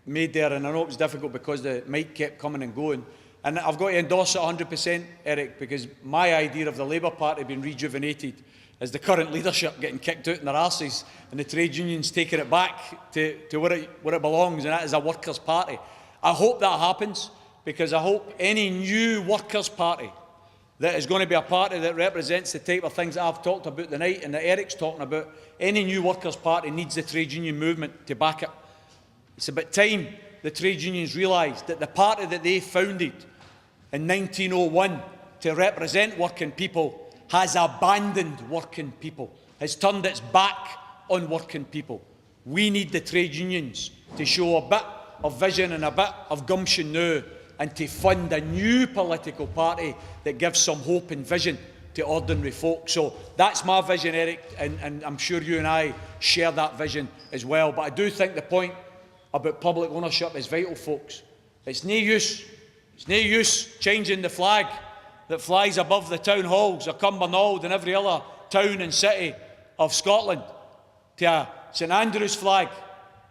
made there, and I know it was difficult because the mic kept coming and going, and I've got to endorse it 100%, Eric, because my idea of the Labour Party being rejuvenated is the current leadership getting kicked out in their arses and the trade unions taking it back to where it belongs, and that is a workers' party. I hope that happens, because I hope any new workers' party that is going to be a party that represents the type of things that I've talked about tonight and that Eric's talking about, any new workers' party needs the trade union movement to back it. It's about time the trade unions realised that the party that they founded in 1901 to represent working people has abandoned working people, has turned its back on working people. We need the trade unions to show a bit of vision and a bit of gumption now, and to fund a new political party that gives some hope and vision to ordinary folk. So that's my vision, Eric, and I'm sure you and I share that vision as well. But I do think the point about public ownership is vital, folks. It's no use changing the flag that flies above the town halls of Cumbernauld and every other town and city of Scotland to a St Andrew's flag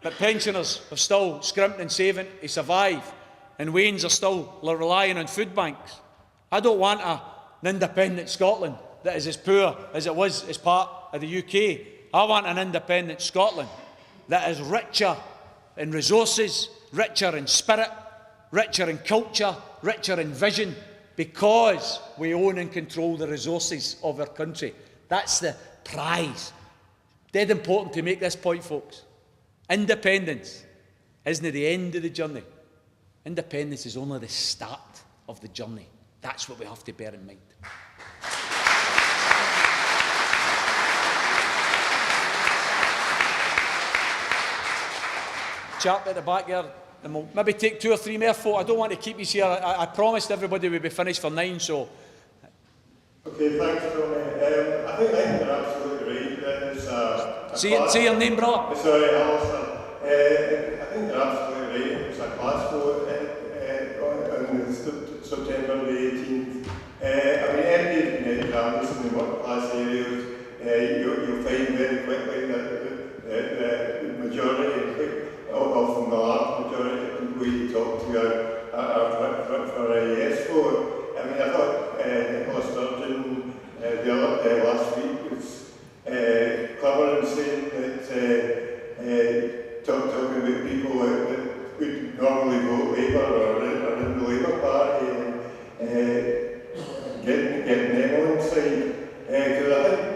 that pensioners have still scrimped and saving to survive, and Wains are still relying on food banks. I don't want an independent Scotland that is as poor as it was as part of the UK. I want an independent Scotland that is richer in resources, richer in spirit, richer in culture, richer in vision, because we own and control the resources of our country. That's the prize. Dead important to make this point, folks. Independence isn't the end of the journey. Independence is only the start of the journey. That's what we have to bear in mind. Chap at the back there, and we'll maybe take 2 or 3 more folk. I don't want to keep you here. I promised everybody we'd be finished for 9, so. Okay, thanks, Tony. I think you're absolutely right. Say your name, brother. Sorry, Alistair. I think you're absolutely right. It was a class vote on September the 18th. I mean, any travels in the working class areas, you'll find very quickly that the majority of them, the large majority of people you talk to are for a yes vote. I mean, I thought Nicola Sturgeon the other day last week was clever in saying that talking about people that would normally vote Labour or in the Labour Party and getting them on side. Because I think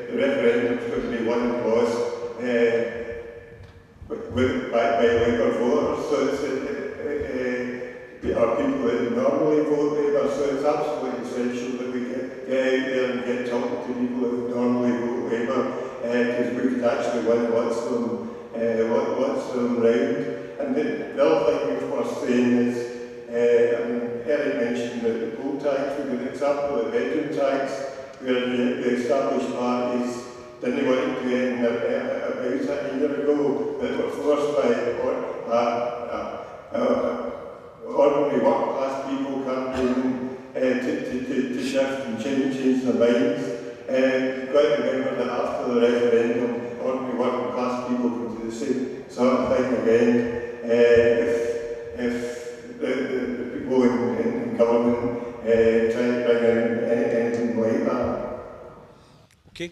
the referendum is going to be won and lost by Labour voters. So are people that normally vote Labour, so it's absolutely essential that we get out there and get talking to people that would normally vote Labour, because we could actually win what's them round. And the other thing it's worth saying is, I mean, Eric mentioned the poll tax. We've got an example of the bedroom tax, where the established parties didn't want to end about a year ago, but were forced by ordinary working class people campaigning to shift and change their minds. You've got to remember that after the referendum, ordinary working class people can do the same sort of thing again. If the people in government try to bring in anything like that. Okay.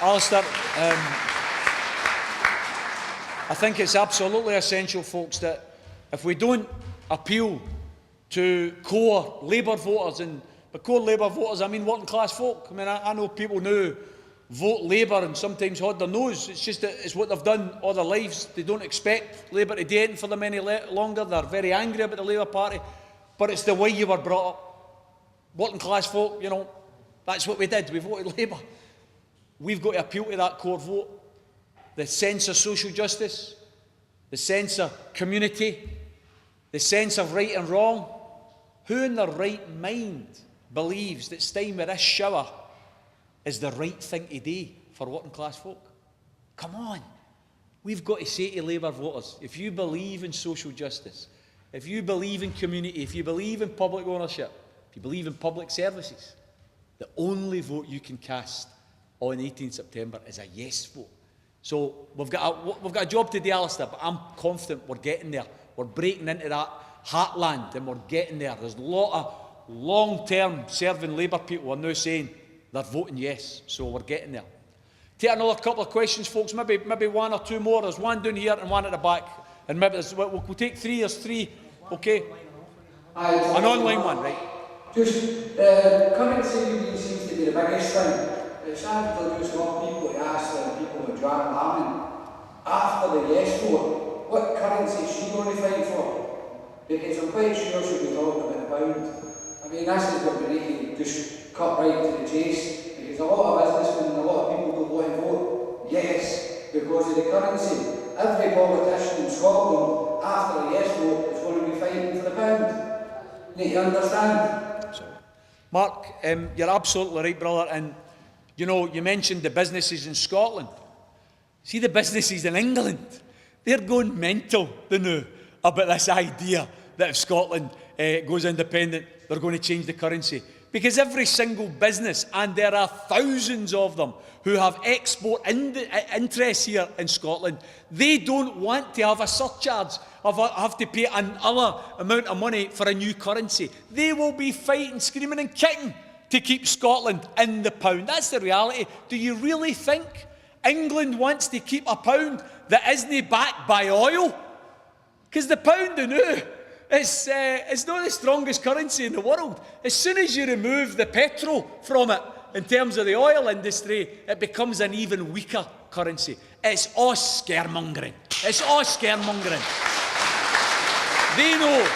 Alistair, I think it's absolutely essential, folks, that if we don't appeal to core Labour voters, and by core Labour voters I mean working class folk. I mean, I know people now vote Labour and sometimes hold their nose. It's just that it's what they've done all their lives. They don't expect Labour to do anything for them any longer. They're very angry about the Labour Party, but it's the way you were brought up. Working class folk, you know, that's what we did. We voted Labour. We've got to appeal to that core vote. The sense of social justice, the sense of community, the sense of right and wrong. Who in their right mind believes that staying with this shower is the right thing to do for working class folk? Come on. We've got to say to Labour voters, if you believe in social justice, if you believe in community, if you believe in public ownership, if you believe in public services, the only vote you can cast on 18 September is a yes vote. So we've got a job to do, Alistair, but I'm confident we're getting there. We're breaking into that heartland and we're getting there. There's a lot of long-term serving Labour people are now saying they're voting yes, so we're getting there. Take another couple of questions, folks, maybe 1 or 2 more. There's one down here and one at the back. And maybe we'll take 3, there's 3, okay? An online one, right? Just, currency seems to be the biggest thing. It's actually just not people to ask the people who drank Lammin after the yes vote, what currency is she going to fight for? Because I'm quite sure she'll be talking about the pound. I mean, this is what we need to just cut right to the chase, because a lot of businessmen and a lot of people don't want to vote yes because of the currency. Every politician in Scotland after the yes vote is going to be fighting for the pound. Need to understand. Mark, you're absolutely right, brother. And, you know, you mentioned the businesses in Scotland. See the businesses in England? They're going mental, they know, about this idea that if Scotland goes independent, they're going to change the currency. Because every single business, and there are thousands of them, who have export interests here in Scotland, they don't want to have a surcharge of have to pay another amount of money for a new currency. They will be fighting, screaming and kicking to keep Scotland in the pound. That's the reality. Do you really think England wants to keep a pound that isn't backed by oil? Because the pound, you know, it's not the strongest currency in the world. As soon as you remove the petrol from it, in terms of the oil industry, it becomes an even weaker currency. It's all scaremongering. It's all scaremongering. They know.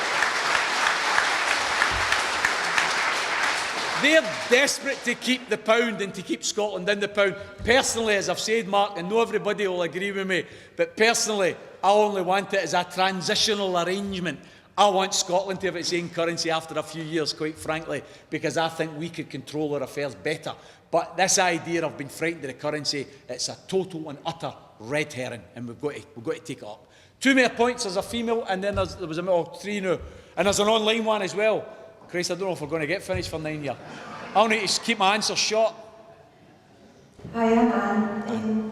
They're desperate to keep the pound and to keep Scotland in the pound. Personally, as I've said, Mark, and not everybody will agree with me, but personally, I only want it as a transitional arrangement. I want Scotland to have its own currency after a few years, quite frankly, because I think we could control our affairs better. But this idea of being frightened of the currency, it's a total and utter red herring, and we've got to take it up. 2 more points. There's a female, and then there was 3 now. And there's an online one as well. Christ, I don't know if we're going to get finished for 9 years. I'll need to keep my answers short. Hi, I'm Anne.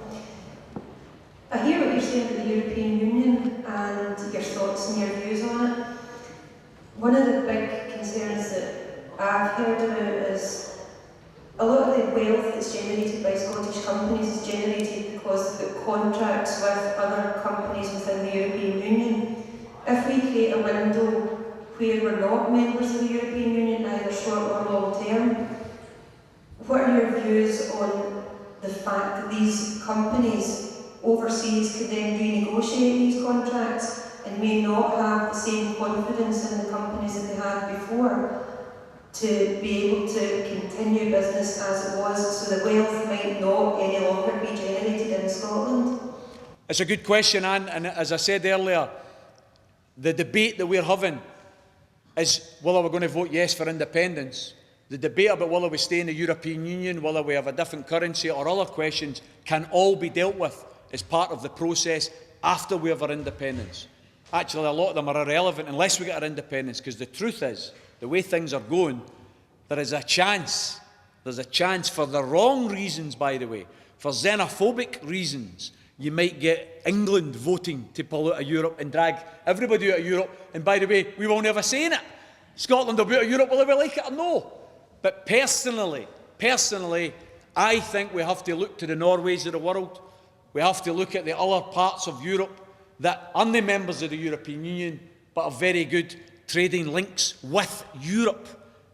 I hear what you're saying about the European Union and your thoughts and your views on it. One of the big concerns that I've heard about is a lot of the wealth that's generated by Scottish companies is generated because they've got contracts with other companies within the European Union. If we create a window where we're not members of the European Union, either short or long term, what are your views on the fact that these companies overseas could then renegotiate these contracts and may not have the same confidence in the companies that they had before to be able to continue business as it was, so the wealth might not any longer be generated in Scotland? It's a good question, Anne, and as I said earlier, the debate that we're having is whether we're going to vote yes for independence. The debate about whether we stay in the European Union, whether we have a different currency or other questions can all be dealt with as part of the process after we have our independence. Actually, a lot of them are irrelevant unless we get our independence, because the truth is, the way things are going, there's a chance for the wrong reasons, by the way, for xenophobic reasons, you might get England voting to pull out of Europe and drag everybody out of Europe. And by the way, we won't have a say in it. Scotland will be out of Europe whether we like it or no. But personally, I think we have to look to the Norways of the world. We have to look at the other parts of Europe that aren't the members of the European Union, but have very good trading links with Europe.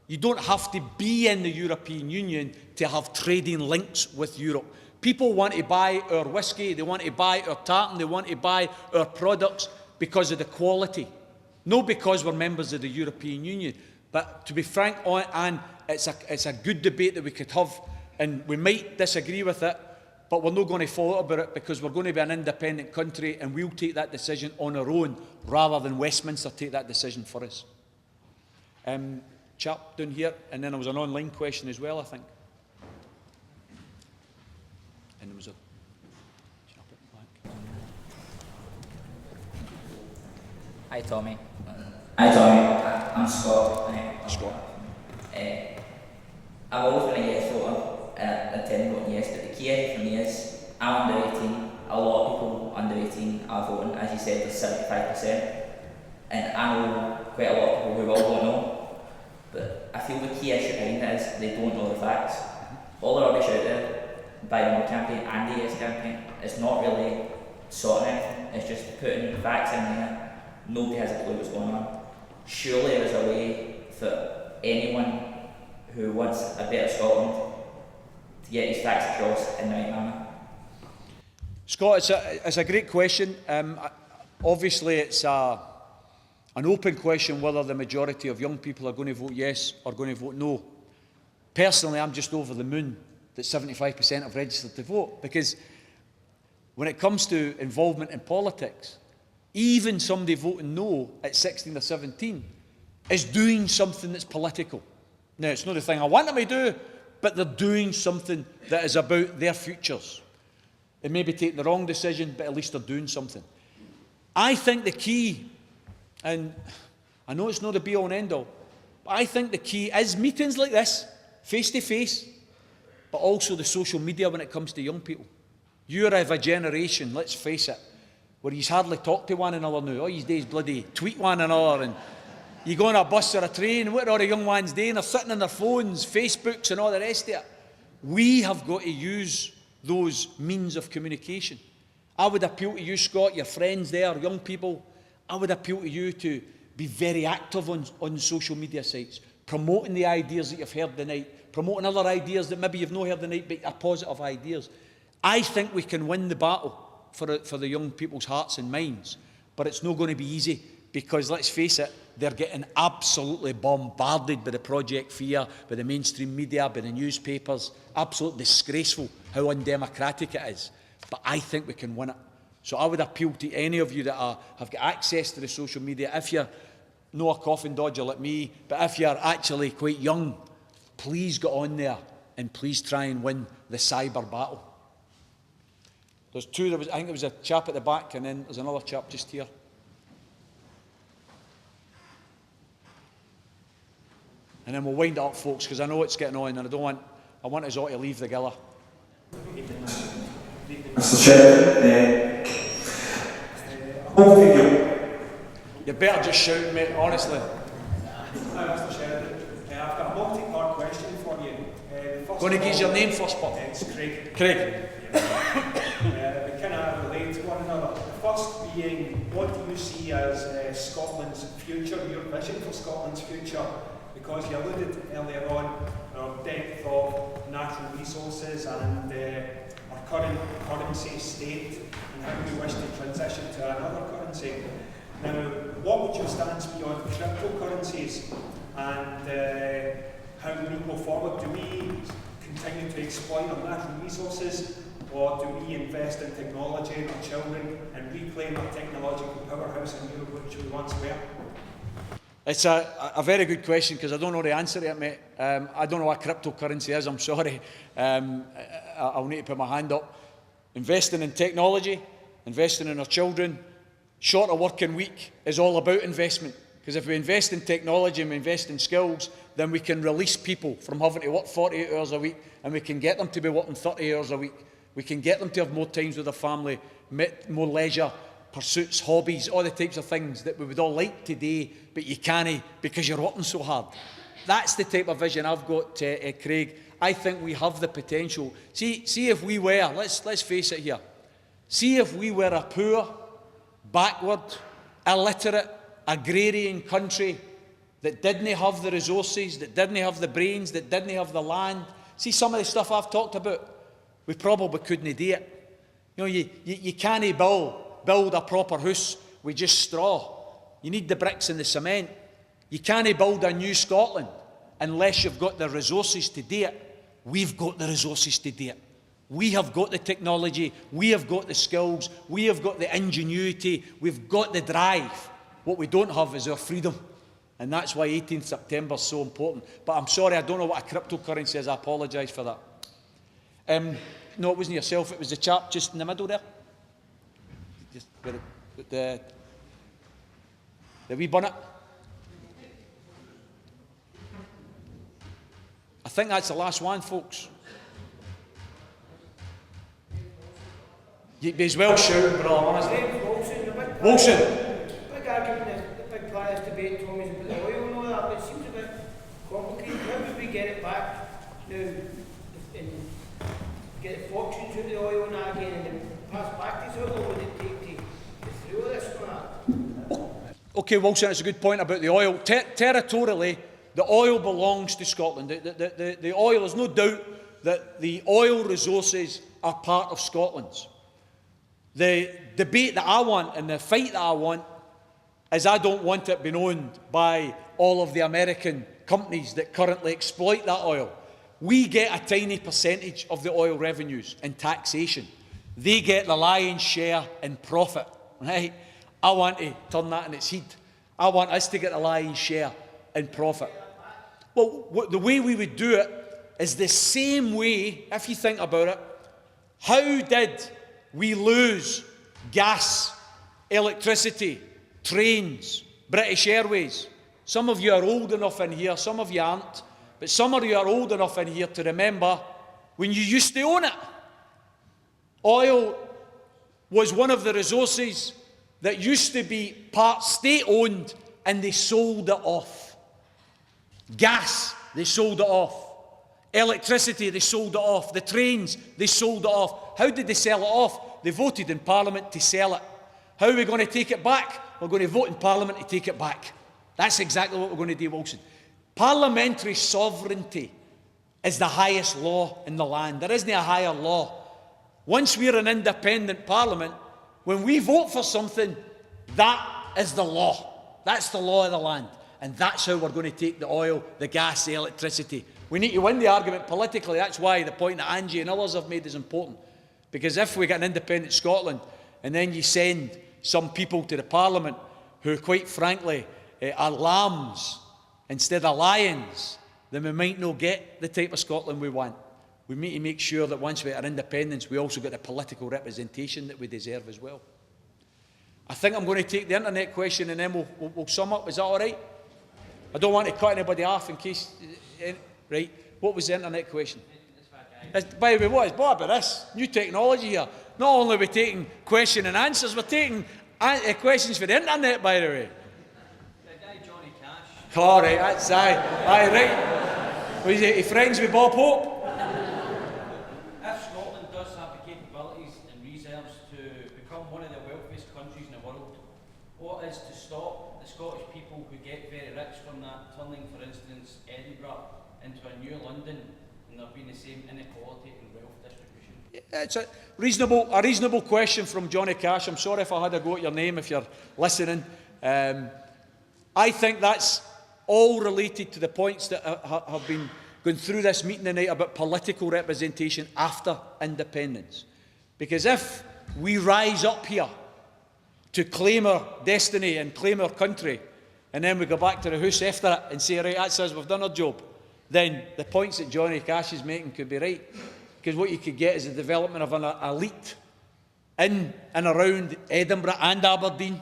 You don't have to be in the European Union to have trading links with Europe. People want to buy our whiskey, they want to buy our tartan, they want to buy our products because of the quality, not because we're members of the European Union. But to be frank, Anne, it's a good debate that we could have, and we might disagree with it, but we're not going to fall out about it because we're going to be an independent country and we'll take that decision on our own rather than Westminster take that decision for us. Chap down here, and then there was an online question as well, I think. And there was a chap at the back. Hi Tommy. Hi Tommy, I'm Scott. Scott. I've always been a yes voter. I tend to vote yes, but the key issue for me is I'm under 18. A lot of people under 18 are voting. As you said, there's 75%. And I know quite a lot of people who will vote no. But I feel the key issue behind it is they don't know the facts. All the rubbish out there by the No campaign and the Yes campaign is not really sorting anything. It's just putting facts in there. Nobody has a clue what's going on. Surely there's a way for anyone who wants a better Scotland to get these facts across in the right manner. Scott, it's a great question. Obviously, it's an open question whether the majority of young people are going to vote yes or going to vote no. Personally, I'm just over the moon that 75% have registered to vote, because when it comes to involvement in politics, even somebody voting no at 16 or 17 is doing something that's political. Now, it's not the thing I want them to do, but they're doing something that is about their futures. They may be taking the wrong decision, but at least they're doing something. I think the key, and I know it's not the be-all and end-all, but I think the key is meetings like this, face-to-face, but also the social media when it comes to young people. You're of a generation, let's face it, where you hardly talk to one another now. All these days bloody tweet one another, and you go on a bus or a train, and what are all the young ones doing? They're sitting on their phones, Facebooks and all the rest of it. We have got to use those means of communication. I would appeal to you, Scott, your friends there, young people, I would appeal to you to be very active on social media sites, promoting the ideas that you've heard tonight, promoting other ideas that maybe you've not heard tonight, but are positive ideas. I think we can win the battle for the young people's hearts and minds, but it's not going to be easy because, let's face it, they're getting absolutely bombarded by the Project Fear, by the mainstream media, by the newspapers. Absolutely disgraceful how undemocratic it is. But I think we can win it. So I would appeal to any of you that have got access to the social media, if you're not a coffin dodger like me, but if you're actually quite young, please get on there and please try and win the cyber battle. There's two, I think there was a chap at the back and then there's another chap just here. And then we'll wind it up, folks, because I know it's getting on and I want us all to leave the Gilla. Mr. Sheridan, you better just shout, mate, honestly. Hi, Mr. Sheridan. I've got a multi-part question for you. Going to give your name first, Bob. It's Craig. Craig. We kind of relate to one another. The first being, what do you see as Scotland's future, your vision for Scotland's future? Because you alluded earlier on our depth of natural resources and our current currency state and how we wish to transition to another currency. Now, what would your stance be on cryptocurrencies and how we go forward? Do we continue to exploit our natural resources, or do we invest in technology in our children and reclaim our technological powerhouse in Europe which we once were? It's a very good question because I don't know the answer to it, mate. I don't know what cryptocurrency is, I'm sorry. I'll need to put my hand up. Investing in technology, investing in our children, shorter working week is all about investment. Because if we invest in technology and we invest in skills, then we can release people from having to work 48 hours a week and we can get them to be working 30 hours a week. We can get them to have more times with their family, more leisure, pursuits, hobbies, all the types of things that we would all like today, but you can't because you're working so hard. That's the type of vision I've got, Craig. I think we have the potential. See if we were, let's face it here, see if we were a poor, backward, illiterate, agrarian country that didn't have the resources, that didn't have the brains, that didn't have the land. See some of the stuff I've talked about, we probably couldn't do it. You know, you can't build a proper house with just straw. You need the bricks and the cement. You can't build a new Scotland unless you've got the resources to do it. We've got the resources to do it. We have got the technology, we have got the skills, we have got the ingenuity, we've got the drive. What we don't have is our freedom. And that's why 18th September is so important. But I'm sorry, I don't know what a cryptocurrency is. I apologise for that. No, it wasn't yourself, it was the chap just in the middle there. Just the wee bonnet. I think that's the last one, folks. You'd be as well shouting, brother, honestly. Wilson. Big argument, the big part of this debate, Tom, is about the oil and all that, but it seems a bit complicated. How would we get it back now and get the fortunes out of the oil and that again and then pass back to us? How long would it take to get through all this and that? OK, Wilson, it's a good point about the oil. Territorially, the oil belongs to Scotland. The oil, there's no doubt that the oil resources are part of Scotland's. The debate that I want and the fight that I want is I don't want it being owned by all of the American companies that currently exploit that oil. We get a tiny percentage of the oil revenues in taxation. They get the lion's share in profit. Right? I want to turn that on its head. I want us to get the lion's share in profit. Well, the way we would do it is the same way, if you think about it. How did we lose gas, electricity, trains, British Airways? Some of you are old enough in here, some of you aren't, but some of you are old enough in here to remember when you used to own it. Oil was one of the resources that used to be part state-owned, and they sold it off. Gas, they sold it off. Electricity, they sold it off. The trains, they sold it off. How did they sell it off? They voted in Parliament to sell it. How are we going to take it back? We're going to vote in Parliament to take it back. That's exactly what we're going to do, Wilson. Parliamentary sovereignty is the highest law in the land. There isn't a higher law. Once we're an independent Parliament, when we vote for something, that is the law. That's the law of the land. And that's how we're going to take the oil, the gas, the electricity. We need to win the argument politically. That's why the point that Angie and others have made is important. Because if we get an independent Scotland, and then you send some people to the Parliament who, quite frankly, are lambs instead of lions, then we might not get the type of Scotland we want. We need to make sure that once we get our independence, we also get the political representation that we deserve as well. I think I'm going to take the internet question and then we'll sum up. Is that all right? I don't want to cut anybody off in case... Right. What was the internet question? By the way, what about this? New technology here. Not only are we taking question and answers, we're taking questions for the internet, by the way. The guy Johnny Cash. All right, that's aye, right. Was he friends with Bob Hope? If Scotland does have the capabilities and reserves to become one of the wealthiest countries in the world, what is to stop the Scottish people who get very rich from that turning, for instance, Edinburgh into a new London, and there being the same inequality in wealth distribution? It's a reasonable question from Johnny Cash. I'm sorry if I had a go at your name if you're listening. I think that's all related to the points that have been going through this meeting tonight about political representation after independence. Because if we rise up here to claim our destiny and claim our country, and then we go back to the house after it and say, right, that says we've done our job, then the points that Johnny Cash is making could be right. Because what you could get is the development of an elite in and around Edinburgh and Aberdeen,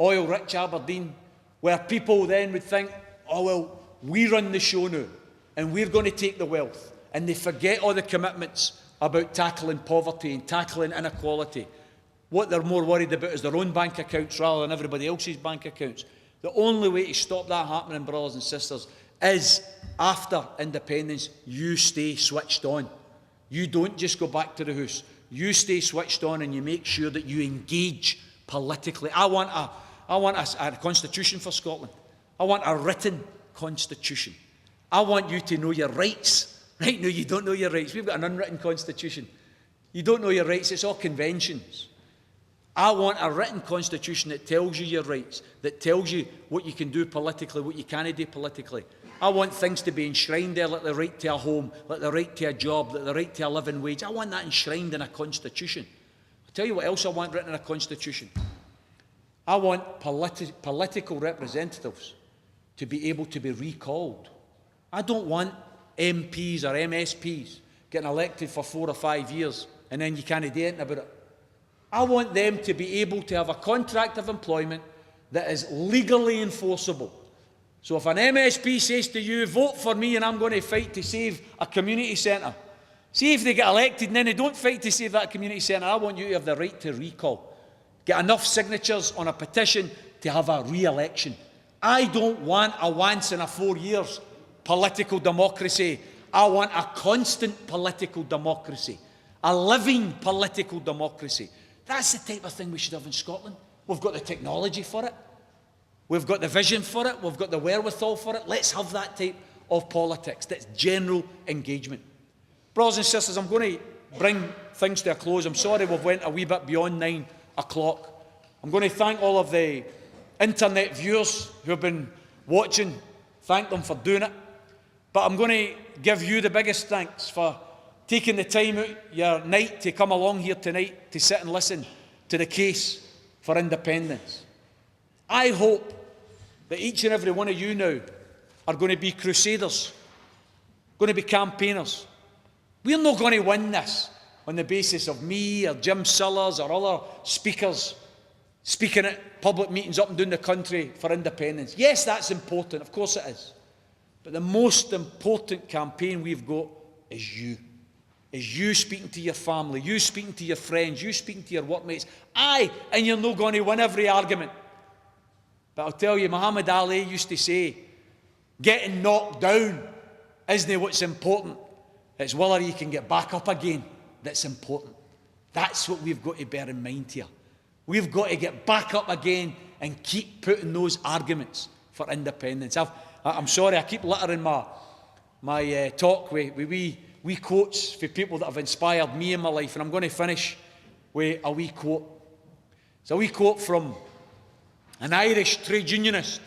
oil-rich Aberdeen, where people then would think, oh, well, we run the show now, and we're going to take the wealth. And they forget all the commitments about tackling poverty and tackling inequality. What they're more worried about is their own bank accounts rather than everybody else's bank accounts. The only way to stop that happening, brothers and sisters, is after independence, you stay switched on. You don't just go back to the house. You stay switched on and you make sure that you engage politically. I want a constitution for Scotland. I want a written constitution. I want you to know your rights. Right now, you don't know your rights. We've got an unwritten constitution. You don't know your rights. It's all conventions. I want a written constitution that tells you your rights, that tells you what you can do politically, what you can't do politically. I want things to be enshrined there, like the right to a home, like the right to a job, like the right to a living wage. I want that enshrined in a constitution. I'll tell you what else I want written in a constitution. I want political representatives to be able to be recalled. I don't want MPs or MSPs getting elected for 4 or 5 years and then you can't do anything about it. I want them to be able to have a contract of employment that is legally enforceable. So if an MSP says to you, vote for me and I'm going to fight to save a community centre, see if they get elected and then they don't fight to save that community centre, I want you to have the right to recall. Get enough signatures on a petition to have a re-election. I don't want a once in a 4 years political democracy. I want a constant political democracy, a living political democracy. That's the type of thing we should have in Scotland. We've got the technology for it. We've got the vision for it. We've got the wherewithal for it. Let's have that type of politics. That's general engagement. Brothers and sisters, I'm going to bring things to a close. I'm sorry we've went a wee bit beyond 9 o'clock. I'm going to thank all of the internet viewers who have been watching. Thank them for doing it. But I'm going to give you the biggest thanks for taking the time out your night to come along here tonight to sit and listen to the case for independence. I hope that each and every one of you now are going to be crusaders, going to be campaigners. We're not going to win this on the basis of me or Jim Sillars or other speakers speaking at public meetings up and down the country for independence. Yes, that's important, of course it is. But the most important campaign we've got is you. Is you speaking to your family, you speaking to your friends, you speaking to your workmates. Aye, and you're not going to win every argument. But I'll tell you, Muhammad Ali used to say, getting knocked down isn't what's important. It's whether you can get back up again that's important. That's what we've got to bear in mind here. We've got to get back up again and keep putting those arguments for independence. I'm sorry, I keep littering my talk with wee quotes for people that have inspired me in my life, and I'm going to finish with a wee quote. It's a wee quote from an Irish trade unionist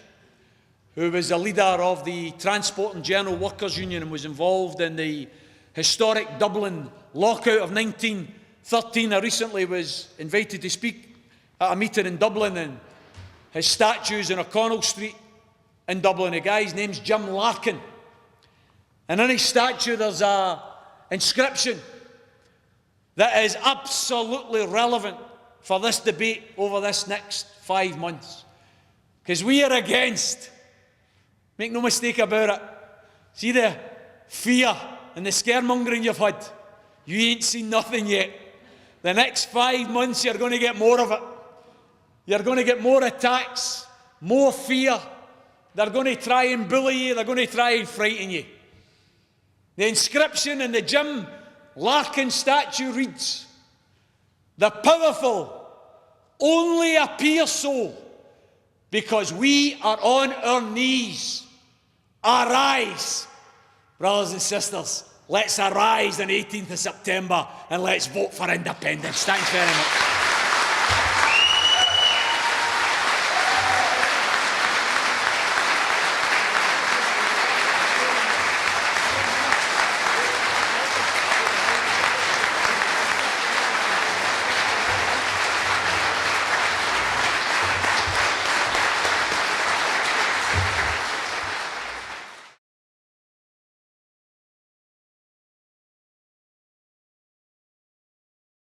who was the leader of the Transport and General Workers Union and was involved in the historic Dublin lockout of 1913. I recently was invited to speak at a meeting in Dublin, and his statue's in O'Connell Street in Dublin. The guy's name's Jim Larkin. And in his statue there's an inscription that is absolutely relevant for this debate over this next 5 months. Because we are against, make no mistake about it, see the fear and the scaremongering you've had, you ain't seen nothing yet. The next 5 months you're going to get more of it. You're going to get more attacks, more fear. They're going to try and bully you, they're going to try and frighten you. The inscription in the Jim Larkin statue reads, "The powerful only appear so because we are on our knees. Arise." Brothers and sisters, let's arise on 18th of September and let's vote for independence. Thanks very much.